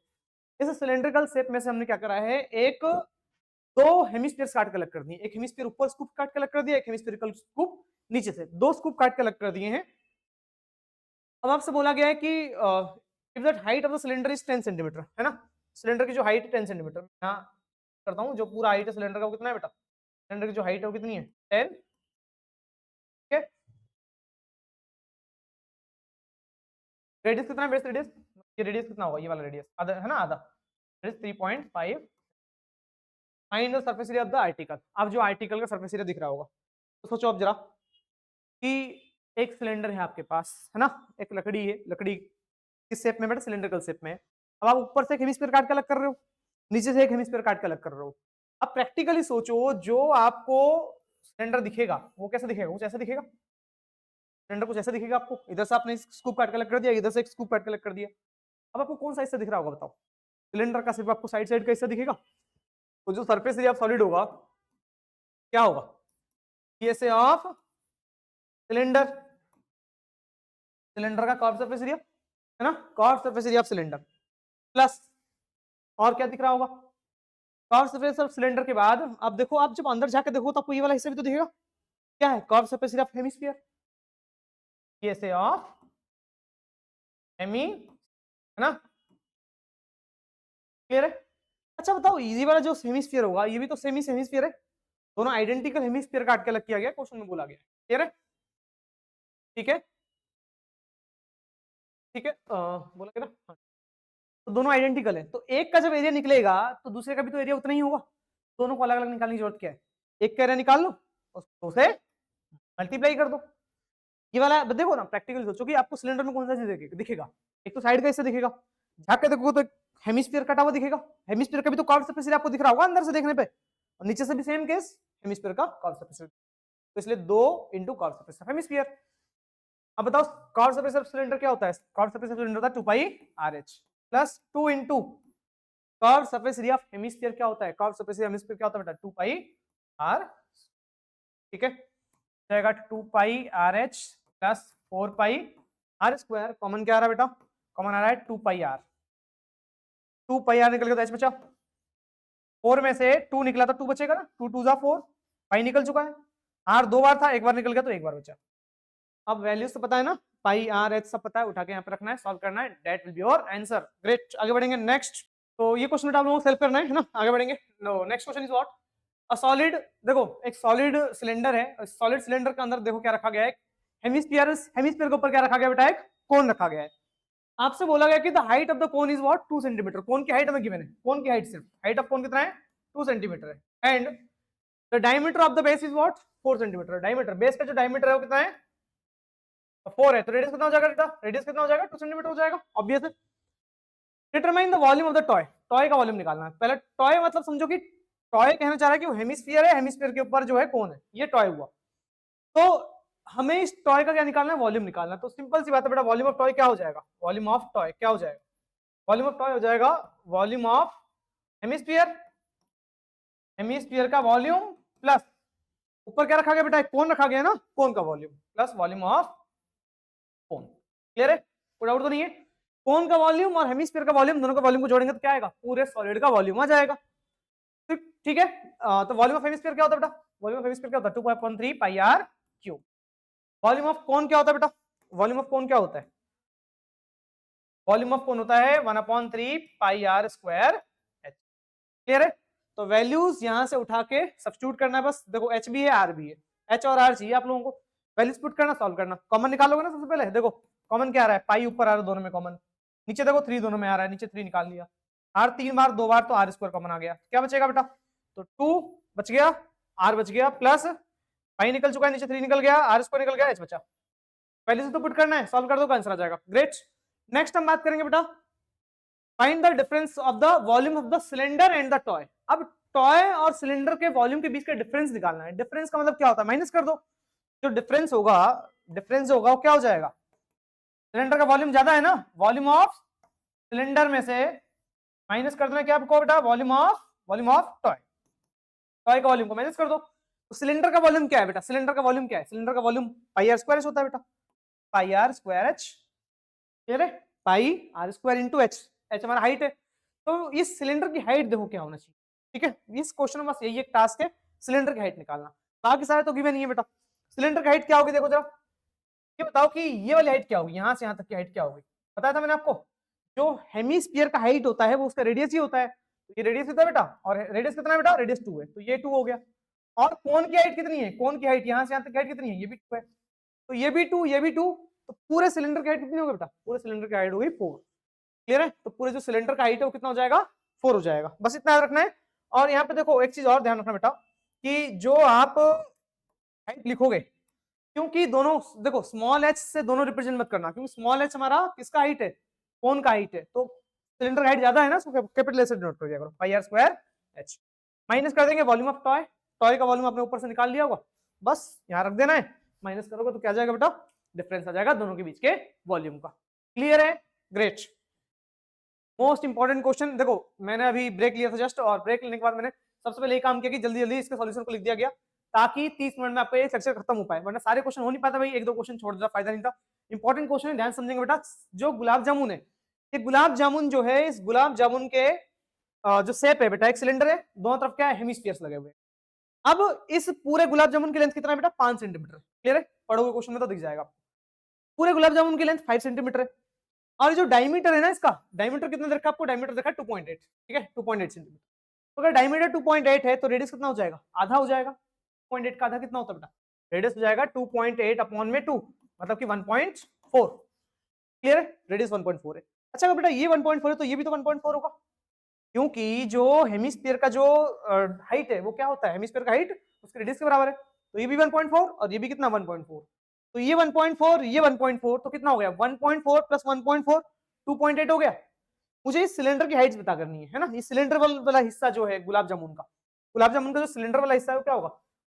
इस सिलेंड्रिकल शेप में से हमने क्या करा है, एक दो हेमिस्फीयर काट के अलग कर दिए, एक हेमिस्फीयर ऊपर स्कूप काट के अलग कर दिया, एक हेमिस्फीरिकल स्कूप नीचे से, दो स्कूप काट के अलग कर दिए हैं। अब आपसे बोला गया है कि if that height of the cylinder is 10 centimetre, है ना, सिलेंडर की जो हाइट है 10 सेंटीमीटर, यहाँ करता हूँ, जो पूरा हाइट है सिलेंडर का वो कितना है बेटा, सिलेंडर की जो हाइट है वो कितनी है 10, ठीक है। रेडियस कितना है, बेस रेडियस, ये रेडियस कितना होगा, ये वाला रेडियस आधा है ना, आधा, radius 3.5, find the surface area of the article. अब जो आर्टिकल का सरफेस एरिया दिख रहा होगा, तो सोचो अब जरा कि एक सिलेंडर है आपके पास, है ना, एक लकड़ी है, लकड़ी किस शेप में बेटा, सिलेंड्रिकल शेप में। अब आप ऊपर से एक हेमिस्फीयर काट के अलग कर रहे हो, नीचे से एक हेमिस्फीयर काट के अलग कर रहे हो। अब प्रैक्टिकली सोचो, जो आपको सिलेंडर दिखेगा वो कैसे दिखेगा, कुछ ऐसा दिखेगा, सिलेंडर कुछ ऐसा दिखेगा आपको, इधर से आपने स्कूप काट के अलग कर दिया, इधर से एक स्कूप काट के अलग कर दिया। अब आपको कौन सा हिस्सा दिख रहा होगा बताओ, सिलेंडर का सिर्फ आपको साइड साइड का हिस्सा दिखेगा, तो जो सरफेस एरिया सॉलिड होगा क्या होगा, पीएसए ऑफ सिलेंडर, सिलेंडर का कर्व सरफेस एरिया है ना, curve surface area of cylinder, plus और क्या दिख रहा होगा, कर्व सरफेस ऑफ सिलेंडर के बाद अब देखो, आप जब अंदर जाके देखो तो आपको ये वाला हिस्सा भी तो दिखेगा, क्या है, curve surface area of hemisphere, PSA of hemi, है ना, क्लियर है। अच्छा बताओ, ये वाला जो हेमिस्फीयर होगा ये भी तो सेमी हेमिस्फीयर है, दोनों आइडेंटिकल हेमिस्फीयर काट के अलग किया गया, क्वेश्चन में बोला गया, क्लियर है, ठीक है, ठीक है, बोला गया ना, हाँ। तो दोनों आइडेंटिकल है, तो एक का जब एरिया निकलेगा तो दूसरे का भी तो एरिया उतना ही होगा, दोनों को अलग अलग निकालने की जरूरत क्या है, एक का एरिया निकाल लो उसे मल्टीप्लाई कर दो। ये वाला देखो ना, प्रैक्टिकली सोचो कि आपको सिलेंडर में कौन सा चीज दिखेगा, एक तो साइड का हिस्सा दिखेगा, झाँक के देखो तो हेमिस्फीयर कटा हुआ दिखेगा, हेमिस्फीयर का भी तो कर्व सरफेस एरिया आपको दिख रहा होगा अंदर से देखने पे, और नीचे से भी सेम केस, हेमिस्फीयर का कर्व सरफेस एरिया, तो इसलिए 2 into curve surface of hemisphere. अब बताओ कर्व सरफेस ऑफ सिलेंडर क्या होता है, कर्व सरफेस ऑफ सिलेंडर होता है 2 pi R H plus 2 into curve surface area of hemisphere क्या होता है, कर्व सरफेस एरिया हेमिस्फीयर क्या होता है बेटा 2 पाई आर, ठीक है, जाएगा 2 pi R H plus 4 pi are square, common क्या आ रहा है बेटा, कॉमन आ रहा है 2 पाई आर, 2 पाई आर निकल गया तो एच बचा, 4 में से 2 निकला तो 2 बचेगा ना, 2 2 जा 4, पाई निकल चुका है, आर 2 बार था, एक बार निकल गया तो एक बार बचा। अब वैल्यूज तो पता है ना, पाई आर एच सब पता है, उठा के यहाँ पे रखना है, सॉल्व करना है, that will be your answer. Great, आगे बढ़ेंगे नेक्स्ट। तो ये क्वेश्चन आप लोगों को सेल्फ करना है ना, आगे बढ़ेंगे। No, next question is what, a solid, देखो एक सॉलिड सिलेंडर है, सॉलिड सिलेंडर के अंदर देखो क्या रखा गया है, हेमिस्फीयर, हेमिस्फीयर के ऊपर क्या रखा गया बेटा, एक कोन रखा गया है। आपसे बोला गया कि the height of the cone is what, 2 centimetre. Cone की हाइट हमें गिवन है, कोन की हाइट, सिर्फ हाइट ऑफ कोन कितना है, 2 सेंटीमीटर है, and the diameter of the base is what, 4 centimetre. Diameter, base का जो डायमीटर है वो कितना है, 4 है, तो रेडियस कितना हो जाएगा बेटा, रेडियस कितना हो जाएगा, 2 सेंटीमीटर हो जाएगा, ऑब्वियस है। Determine the volume of the toy, toy का वॉल्यूम निकालना है। पहले टॉय मतलब समझो कि टॉय कहना चाह रहा है कि वो हेमिस्फीयर है, हेमिस्फीयर के ऊपर जो है कोन है, ये टॉय हुआ। तो हमें इस टॉय का क्या निकालना है, वॉल्यूम निकालना है। तो सिंपल सी बात है बेटा, वॉल्यूम ऑफ टॉय क्या हो जाएगा, वॉल्यूम ऑफ टॉय क्या हो जाएगा, वॉल्यूम ऑफ टॉय हो जाएगा वॉल्यूम ऑफ हेमिस्फीयर, हेमिस्फीयर का वॉल्यूम प्लस ऊपर क्या रखा गया बेटा, एक कोन रखा गया ना, कोन का volume plus volume of cone. Clear है, कोई डाउट तो नहीं है। कोन का वॉल्यूम और हेमिस्फीयर का वॉल्यूम, दोनों का वॉल्यूम को जोड़ेंगे तो क्या आएगा, पूरे सॉलिड का वॉल्यूम आ जाएगा। ठीक है, तो वॉल्यूम ऑफ हेमिस्फीयर क्या होता है बेटा, वॉल्यूम ऑफ हेमिस्फीयर क्या होता है, 2.13 pi R cube. Volume of cone क्या होता है बेटा, वॉल्यूम ऑफ कोन क्या होता है, वॉल्यूम ऑफ कोन होता है 1/3 pi are square H. Clear है, तो वैल्यूज यहां से उठा के सब्स्टिट्यूट करना है बस। देखो एच भी है, आर भी है, एच और आर चाहिए आप लोगों को, वैल्यूज पुट करना, सॉल्व करना, कॉमन निकालोगे ना सबसे पहले। देखो कॉमन क्या आ रहा है, पाई ऊपर आ रहा है दोनों में कॉमन, नीचे देखो 3 दोनों में आ रहा है, नीचे 3 निकाल लिया, आर 3 बार 2 बार तो आर स्क्वायर कॉमन आ गया, क्या बचेगा बेटा, तो 2 बच गया, आर बच गया, प्लस पाई निकल चुका है, नीचे 3 निकल गया, आर स्क्वायर निकल गया, एच बचा। वैल्यूज तो पुट करना है, सॉल्व कर दो, आंसर आ जाएगा। ग्रेट, नेक्स्ट हम बात करेंगे बेटा, find the difference of the volume of the cylinder and the toy. अब टॉय और सिलेंडर के वॉल्यूम के बीच का डिफरेंस निकालना है। डिफरेंस का मतलब क्या होता है, माइनस कर दो, जो डिफरेंस होगा, डिफरेंस होगा वो क्या हो जाएगा, सिलेंडर का वॉल्यूम ज्यादा है ना, वॉल्यूम ऑफ सिलेंडर में से माइनस कर देना क्या आपको बेटा, वॉल्यूम ऑफ टॉय, टॉय का वॉल्यूम को माइनस कर दो। तो सिलेंडर का वॉल्यूम क्या है बेटा, सिलेंडर का वॉल्यूम क्या है, सिलेंडर का volume pi are square H होता है बेटा, pi are square H. Clear है, pi are square into H, H हमारा हाइट है। तो इस सिलेंडर की हाइट देखो क्या होना चाहिए। ठीक है, इस क्वेश्चन में बस यही एक टास्क है, सिलेंडर की हाइट निकालना, बाकी सारे तो गिवन नहीं है बेटा। सिलेंडर की हाइट क्या होगी, देखो जरा ये बताओ कि ये वाली हाइट क्या होगी, यहां से यहां तक की हाइट क्या होगी, बताया था मैंने आपको, जो हेमिस्फीयर का हाइट होता है वो उसका रेडियस ही होता है, तो ये रेडियस कितना है बेटा, और रेडियस कितना है बेटा, रेडियस 2 है, तो ये 2 हो गया। और कोन की हाइट कितनी है, कोन की हाइट यहां से यहां तक की हाइट कितनी है, ये भी 2 है, तो ये भी 2, ये भी 2, तो पूरे सिलेंडर की हाइट कितनी होगी बेटा, पूरे सिलेंडर की हाइट होगी 4। क्लियर है, तो पूरे जो सिलेंडर का हाइट है वो कितना हो जाएगा, 4 हो जाएगा, बस इतना याद रखना है। और यहाँ पे देखो एक चीज और ध्यान रखना बेटा, कि जो आप हाइट लिखोगे, क्योंकि दोनों देखो स्मॉल एच से दोनों रिप्रेजेंट मत करना, क्योंकि स्मॉल एच हमारा किसका हाइट है, कोन का हाइट है, तो सिलेंडर हाइट ज्यादा है ना, उसको कैपिटल एच से डिनोट कर दिया करो, पाई आर स्क्वायर एच। माइनस कर देंगे वॉल्यूम ऑफ टॉय, टॉय का वॉल्यूम आपने ऊपर से निकाल लिया होगा, बस यहाँ रख देना है, माइनस करोगे तो क्या जाएगा बेटा, डिफरेंस आ जाएगा दोनों के बीच के वॉल्यूम का। क्लियर है, ग्रेट। मोस्ट इंपॉर्टेंट क्वेश्चन, देखो मैंने अभी ब्रेक लिया था जस्ट, और ब्रेक लेने के बाद मैंने सबसे पहले ये काम किया कि जल्दी जल्दी इसके सॉल्यूशन को लिख दिया गया, ताकि 30 मिनट में आपका ये लेक्चर खत्म हो पाए, वरना सारे क्वेश्चन हो नहीं पाता भाई, एक दो क्वेश्चन छोड़ देता फायदा नहीं था। इंपॉर्टेंट क्वेश्चन है, ध्यान समझेंगे बेटा। जो गुलाब जामुन है, ये गुलाब जामुन जो है, इस गुलाब जामुन के जो शेप है बेटा, एक सिलेंडर है, दोनों तरफ क्या है, हेमिस्फीयर्स लगे हुए। अब इस पूरे गुलाब जामुन की लेंथ कितना है बेटा, 5 सेंटीमीटर। क्लियर है, पढ़ोगे क्वेश्चन में तो दिख जाएगा आपको। पूरे गुलाब जामुन की लेंथ 5 सेंटीमीटर है, और जो डायमीटर है ना, इसका डायमीटर कितना देखा आपको, डायमीटर देखा 2.8, ठीक है 2.8 सेंटीमीटर। तो अगर डायमीटर 2.8 है तो रेडियस कितना हो जाएगा, आधा हो जाएगा। 2.8 का आधा कितना होता है बेटा, रेडियस हो जाएगा 2.8 अपॉन में 2, मतलब कि 1.4। क्लियर है, रेडियस 1.4 है। अच्छा बेटा ये 1.4 है तो ये भी तो 1.4 होगा, क्योंकि जो हेमिस्फीयर का जो हाइट है वो क्या होता है, हेमिस्फीयर का हाइट उसके रेडियस के बराबर है, तो ये भी 1.4 और ये भी कितना 1.4, तो ये 1.4 ये 1.4, तो कितना हो गया 1.4 प्लस 1.4 2.8 हो गया। मुझे इस सिलेंडर की हाइट पता करनी है ना, इस सिलेंडर वाला हिस्सा जो है गुलाब जामुन का जो सिलेंडर वाला हिस्सा है वो क्या होगा,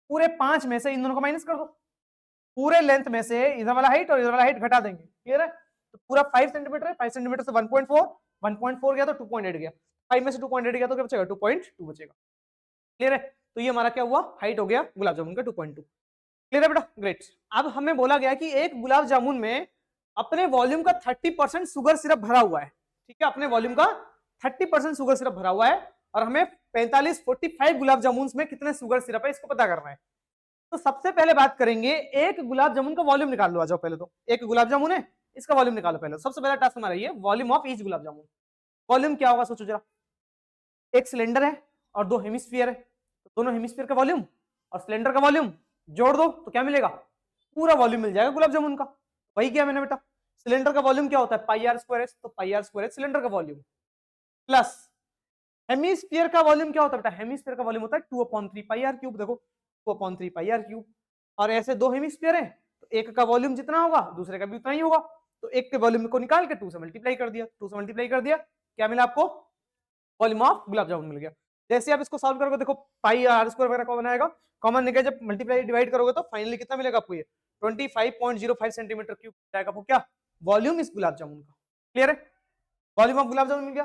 पूरे 5 में से इन दोनों को माइनस कर दो, पूरे लेंथ में से इधर वाला हाइट और इधर वाला हाइट घटा देंगे। क्लियर है, तो पूरा 5 सेंटीमीटर है, 5 सेंटीमीटर से 1.4 गया तो 2.8 गया, 5 में से 2.8 गया तो क्या बचेगा 2.2 बचेगा। क्लियर है, तो ये हमारा क्या हुआ, हाइट हो गया गुलाब जामुन का 2.2। क्लियर है बेटा, ग्रेट। अब हमें बोला गया कि एक गुलाब जामुन में अपने वॉल्यूम का 30% शुगर सिरप भरा हुआ है, ठीक है, अपने वॉल्यूम का 30% शुगर सिरप भरा हुआ है, और हमें 45 गुलाब जामुन में कितने शुगर सिरप है इसको पता करना है। तो सबसे पहले बात करेंगे, एक गुलाब जामुन का वॉल्यूम निकाल लो। आ जाओ पहले, तो एक गुलाब जामुन है, इसका वॉल्यूम निकालो पहले। सबसे पहला टास्क हमारा ये, volume of each gulab jamun. Volume क्या होगा सोचो जरा, एक सिलेंडर है और दो हेमिस्फीयर है, तो दोनों हेमिस्फीयर का वॉल्यूम और सिलेंडर का वॉल्यूम जोड़ दो तो क्या मिलेगा, पूरा वॉल्यूम मिल जाएगा गुलाब जामुन का। वही किया मैंने बेटा। सिलेंडर का वॉल्यूम क्या होता है, पाई आर स्क्वायर एच, तो पाई आर स्क्वायर एच सिलेंडर का वॉल्यूम, प्लस हेमिस्फीयर का वॉल्यूम क्या होता है बेटा, हेमिस्फीयर का वॉल्यूम होता है 2/3 पाई आर क्यूब। देखो 2/3 पाई आर क्यूब, और ऐसे दो हेमिस्फीयर है तो एक का वॉल्यूम जितना होगा दूसरे का भी उतना ही होगा, तो एक के वॉल्यूम को निकाल के 2 से मल्टीप्लाई कर दिया, 2 से मल्टीप्लाई कर दिया, क्या मिला आपको, वॉल्यूम ऑफ गुलाब जामुन मिल गया। जैसे आप इसको सॉल्व करोगे, देखो पाई आर स्क्वायर वगैरह कॉमन आएगा, कॉमन निकल जब मल्टीप्लाई डिवाइड करोगे तो फाइनली कितना मिलेगा आपको, ये 25.05 सेंटीमीटर क्यूब जाएगा आपको क्या, वॉल्यूम इस गुलाब जामुन का। क्लियर है, वॉल्यूम ऑफ गुलाब जामुन मिल गया।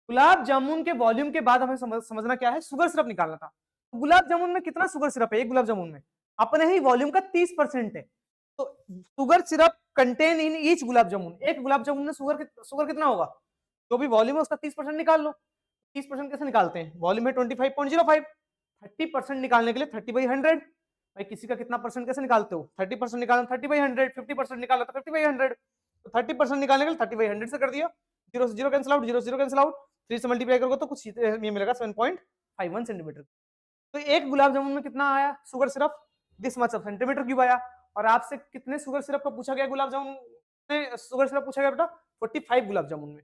गुलाब जामुन के वॉल्यूम के बाद हमें समझना क्या है, शुगर सिरप निकालना था। गुलाब जामुन में कितना शुगर सिरप है, एक गुलाब जामुन में अपने ही वॉल्यूम का 30% है, तो sugar syrup contain in each gulab jamun, एक गुलाब जामुन में शुगर कितना होगा, जो भी वॉल्यूम है उसका 30% निकाल लो। 30% कैसे निकालते हैं, वॉल्यूम है 25.05, 30% निकालने के लिए 30/100। भाई किसी का कितना परसेंट कैसे निकालते हो, 30% निकालना 30/100, 50% निकालना तो 50/100, तो 30% निकालने के लिए 30/100 से कर दिया, 0 से 0 कैंसिल आउट, 0 से 0 कैंसिल आउट, 3 से मल्टीप्लाई करोगे तो कुछ ये मिलेगा 7.51 सेंटीमीटर। तो एक गुलाब जामुन में कितना आया sugar syrup, this much of centimetre cube आया। और आपसे कितने शुगर सिरप का पूछा गया, गुलाब जामुन में शुगर सिरप पूछा गया बेटा 45 गुलाब जामुन में।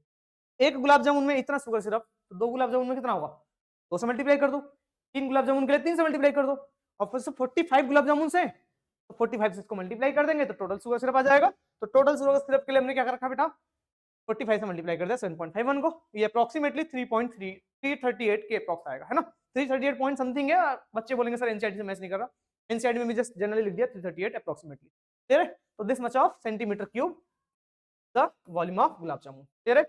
एक गुलाब जामुन में इतना शुगर सिरप, तो दो गुलाब जामुन में कितना होगा, 2 से मल्टीप्लाई कर दो, 3 गुलाब जामुन के लिए 3 से मल्टीप्लाई कर दो, और फिर से 45 गुलाब जामुन से, तो 45 से इसको मल्टीप्लाई कर देंगे तो टोटल शुगर सिरप आ जाएगा। तो टोटल शुगर सिरप के लिए हमने क्या कर रखा बेटा, 45 से मल्टीप्लाई कर दिया 7.51 को, ये अप्रोक्सीमेटली 338 के अप्रॉक्स आएगा, है ना। 338 पॉइंट समथिंग है, बच्चे बोलेंगे सर एनसीईआरटी से मैच नहीं कर रहा, एनसीईआरटी में भी जस्ट जनरली लिख दिया 338 अप्रोक्सीमेटली। क्लियर है, तो this much of centimetre cube the volume of gulab jamun. Clear है,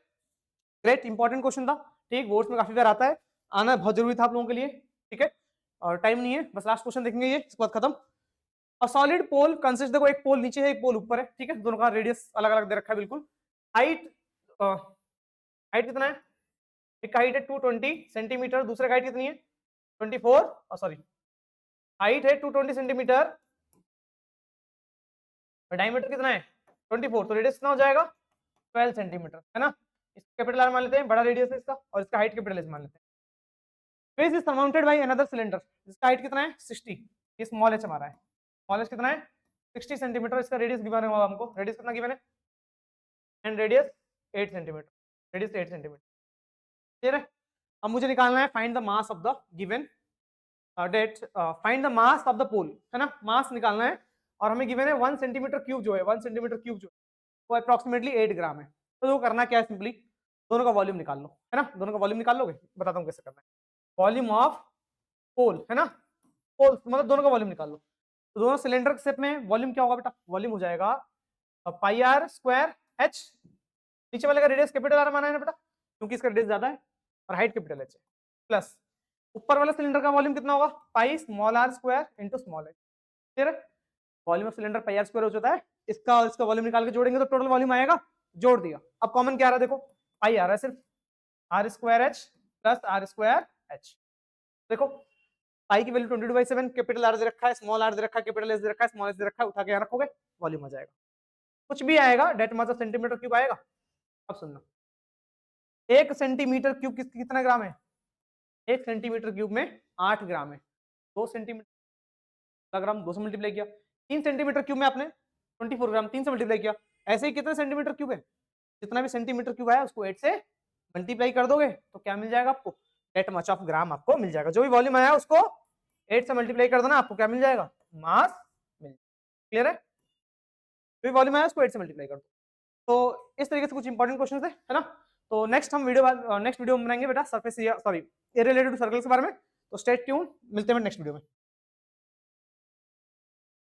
ग्रेट, इंपॉर्टेंट क्वेश्चन था, ठीक, बोर्ड्स में काफी बार आता है, आना बहुत जरूरी था आप लोगों के लिए, ठीक है। और टाइम नहीं है, बस लास्ट क्वेश्चन देखेंगे ये, इसके बाद खत्म। अ सॉलिड पोल कंसिस्ट, देखो एक पोल नीचे है एक पोल ऊपर है, ठीक है, दोनों का रेडियस अलग अलग दे रखा है बिल्कुल। हाइट हाइट कितना है, एक का हाइट है 220 सेंटीमीटर, दूसरे का हाइट कितनी है 24, सॉरी हाइट है 220 सेंटीमीटर, डायमीटर कितना है 24, तो रेडियस कितना हो जाएगा 12 सेंटीमीटर, है ना। इसका कैपिटल आर मान लेते हैं, बड़ा रेडियस है इसका, और इसका हाइट कैपिटल एस मान लेते हैं। Face is surmounted by another cylinder, जिसका हाइट कितना है 60, ये स्मॉल एच हमारा है, स्मॉल एच कितना है 60 सेंटीमीटर, इसका रेडियस गिवन है हमको, रेडियस कितना गिवन है, and radius 8 centimetre, radius 8 centimetre. Clear है, अब मुझे निकालना है find the mass of the given date, find the mass of the pole, है ना, मास निकालना है, और हमें गिवन है 1 सेंटीमीटर क्यूब जो है, 1 सेंटीमीटर क्यूब जो है वो अप्रोक्सीमेटली 8 ग्राम है। तो वो करना क्या है, सिंपली दोनों का वॉल्यूम निकाल लो, है ना, दोनों का वॉल्यूम निकाल लोगे, बताता हूँ कैसे करना है। वॉल्यूम ऑफ पोल, है ना, पोल मतलब दोनों का वॉल्यूम निकाल लो। तो दोनों सिलेंडर के शेप में वॉल्यूम क्या होगा बेटा, वॉल्यूम हो जाएगा पाई आर स्क्वायर एच, नीचे वाले का रेडियस कैपिटल आर माना है ना बेटा, क्योंकि इसका रेडियस ज्यादा है और हाइट कैपिटल एच है, प्लस ऊपर वाला सिलेंडर का वॉल्यूम कितना होगा, pi small R square into small H. Clear है, volume of cylinder pi are square हो जाता है, इसका और इसका वॉल्यूम निकाल के जोड़ेंगे तो टोटल वॉल्यूम आएगा, जोड़ दिया। अब कॉमन क्या आ रहा है, देखो पाई आ रहा है सिर्फ, r square h plus r square h. देखो पाई की वैल्यू 22/7, कैपिटल आर दे रखा है, स्मॉल आर दे रखा है, कैपिटल एस दे रखा है, स्मॉल एस दे रखा है, उठा के यहाँ रखोगे वॉल्यूम आ जाएगा, कुछ भी आएगा डेट मतलब सेंटीमीटर क्यूब आएगा। अब सुनना, 1 सेंटीमीटर क्यूब कितना ग्राम है, 1 सेंटीमीटर क्यूब में 8 ग्राम है, 2 सेंटीमीटर ग्राम 2 से मल्टीप्लाई किया, 3 सेंटीमीटर क्यूब में आपने 24 ग्राम 3 से मल्टीप्लाई किया, ऐसे ही कितने सेंटीमीटर क्यूब है, जितना भी सेंटीमीटर क्यूब आया उसको 8 से मल्टीप्लाई कर दोगे तो क्या मिल जाएगा आपको, डेट मच ऑफ ग्राम आपको मिल जाएगा। जो भी वॉल्यूम आया उसको 8 से मल्टीप्लाई कर देना, आपको क्या मिल जाएगा, मास मिल जाएगा। क्लियर है, जो भी वॉल्यूम आया उसको 8 से मल्टीप्लाई कर दो। तो इस तरीके से कुछ इंपॉर्टेंट क्वेश्चन है ना। तो नेक्स्ट वीडियो में बनाएंगे बेटा surface, sorry area related to circle के बारे में, तो स्टे ट्यून, मिलते हैं नेक्स्ट वीडियो में।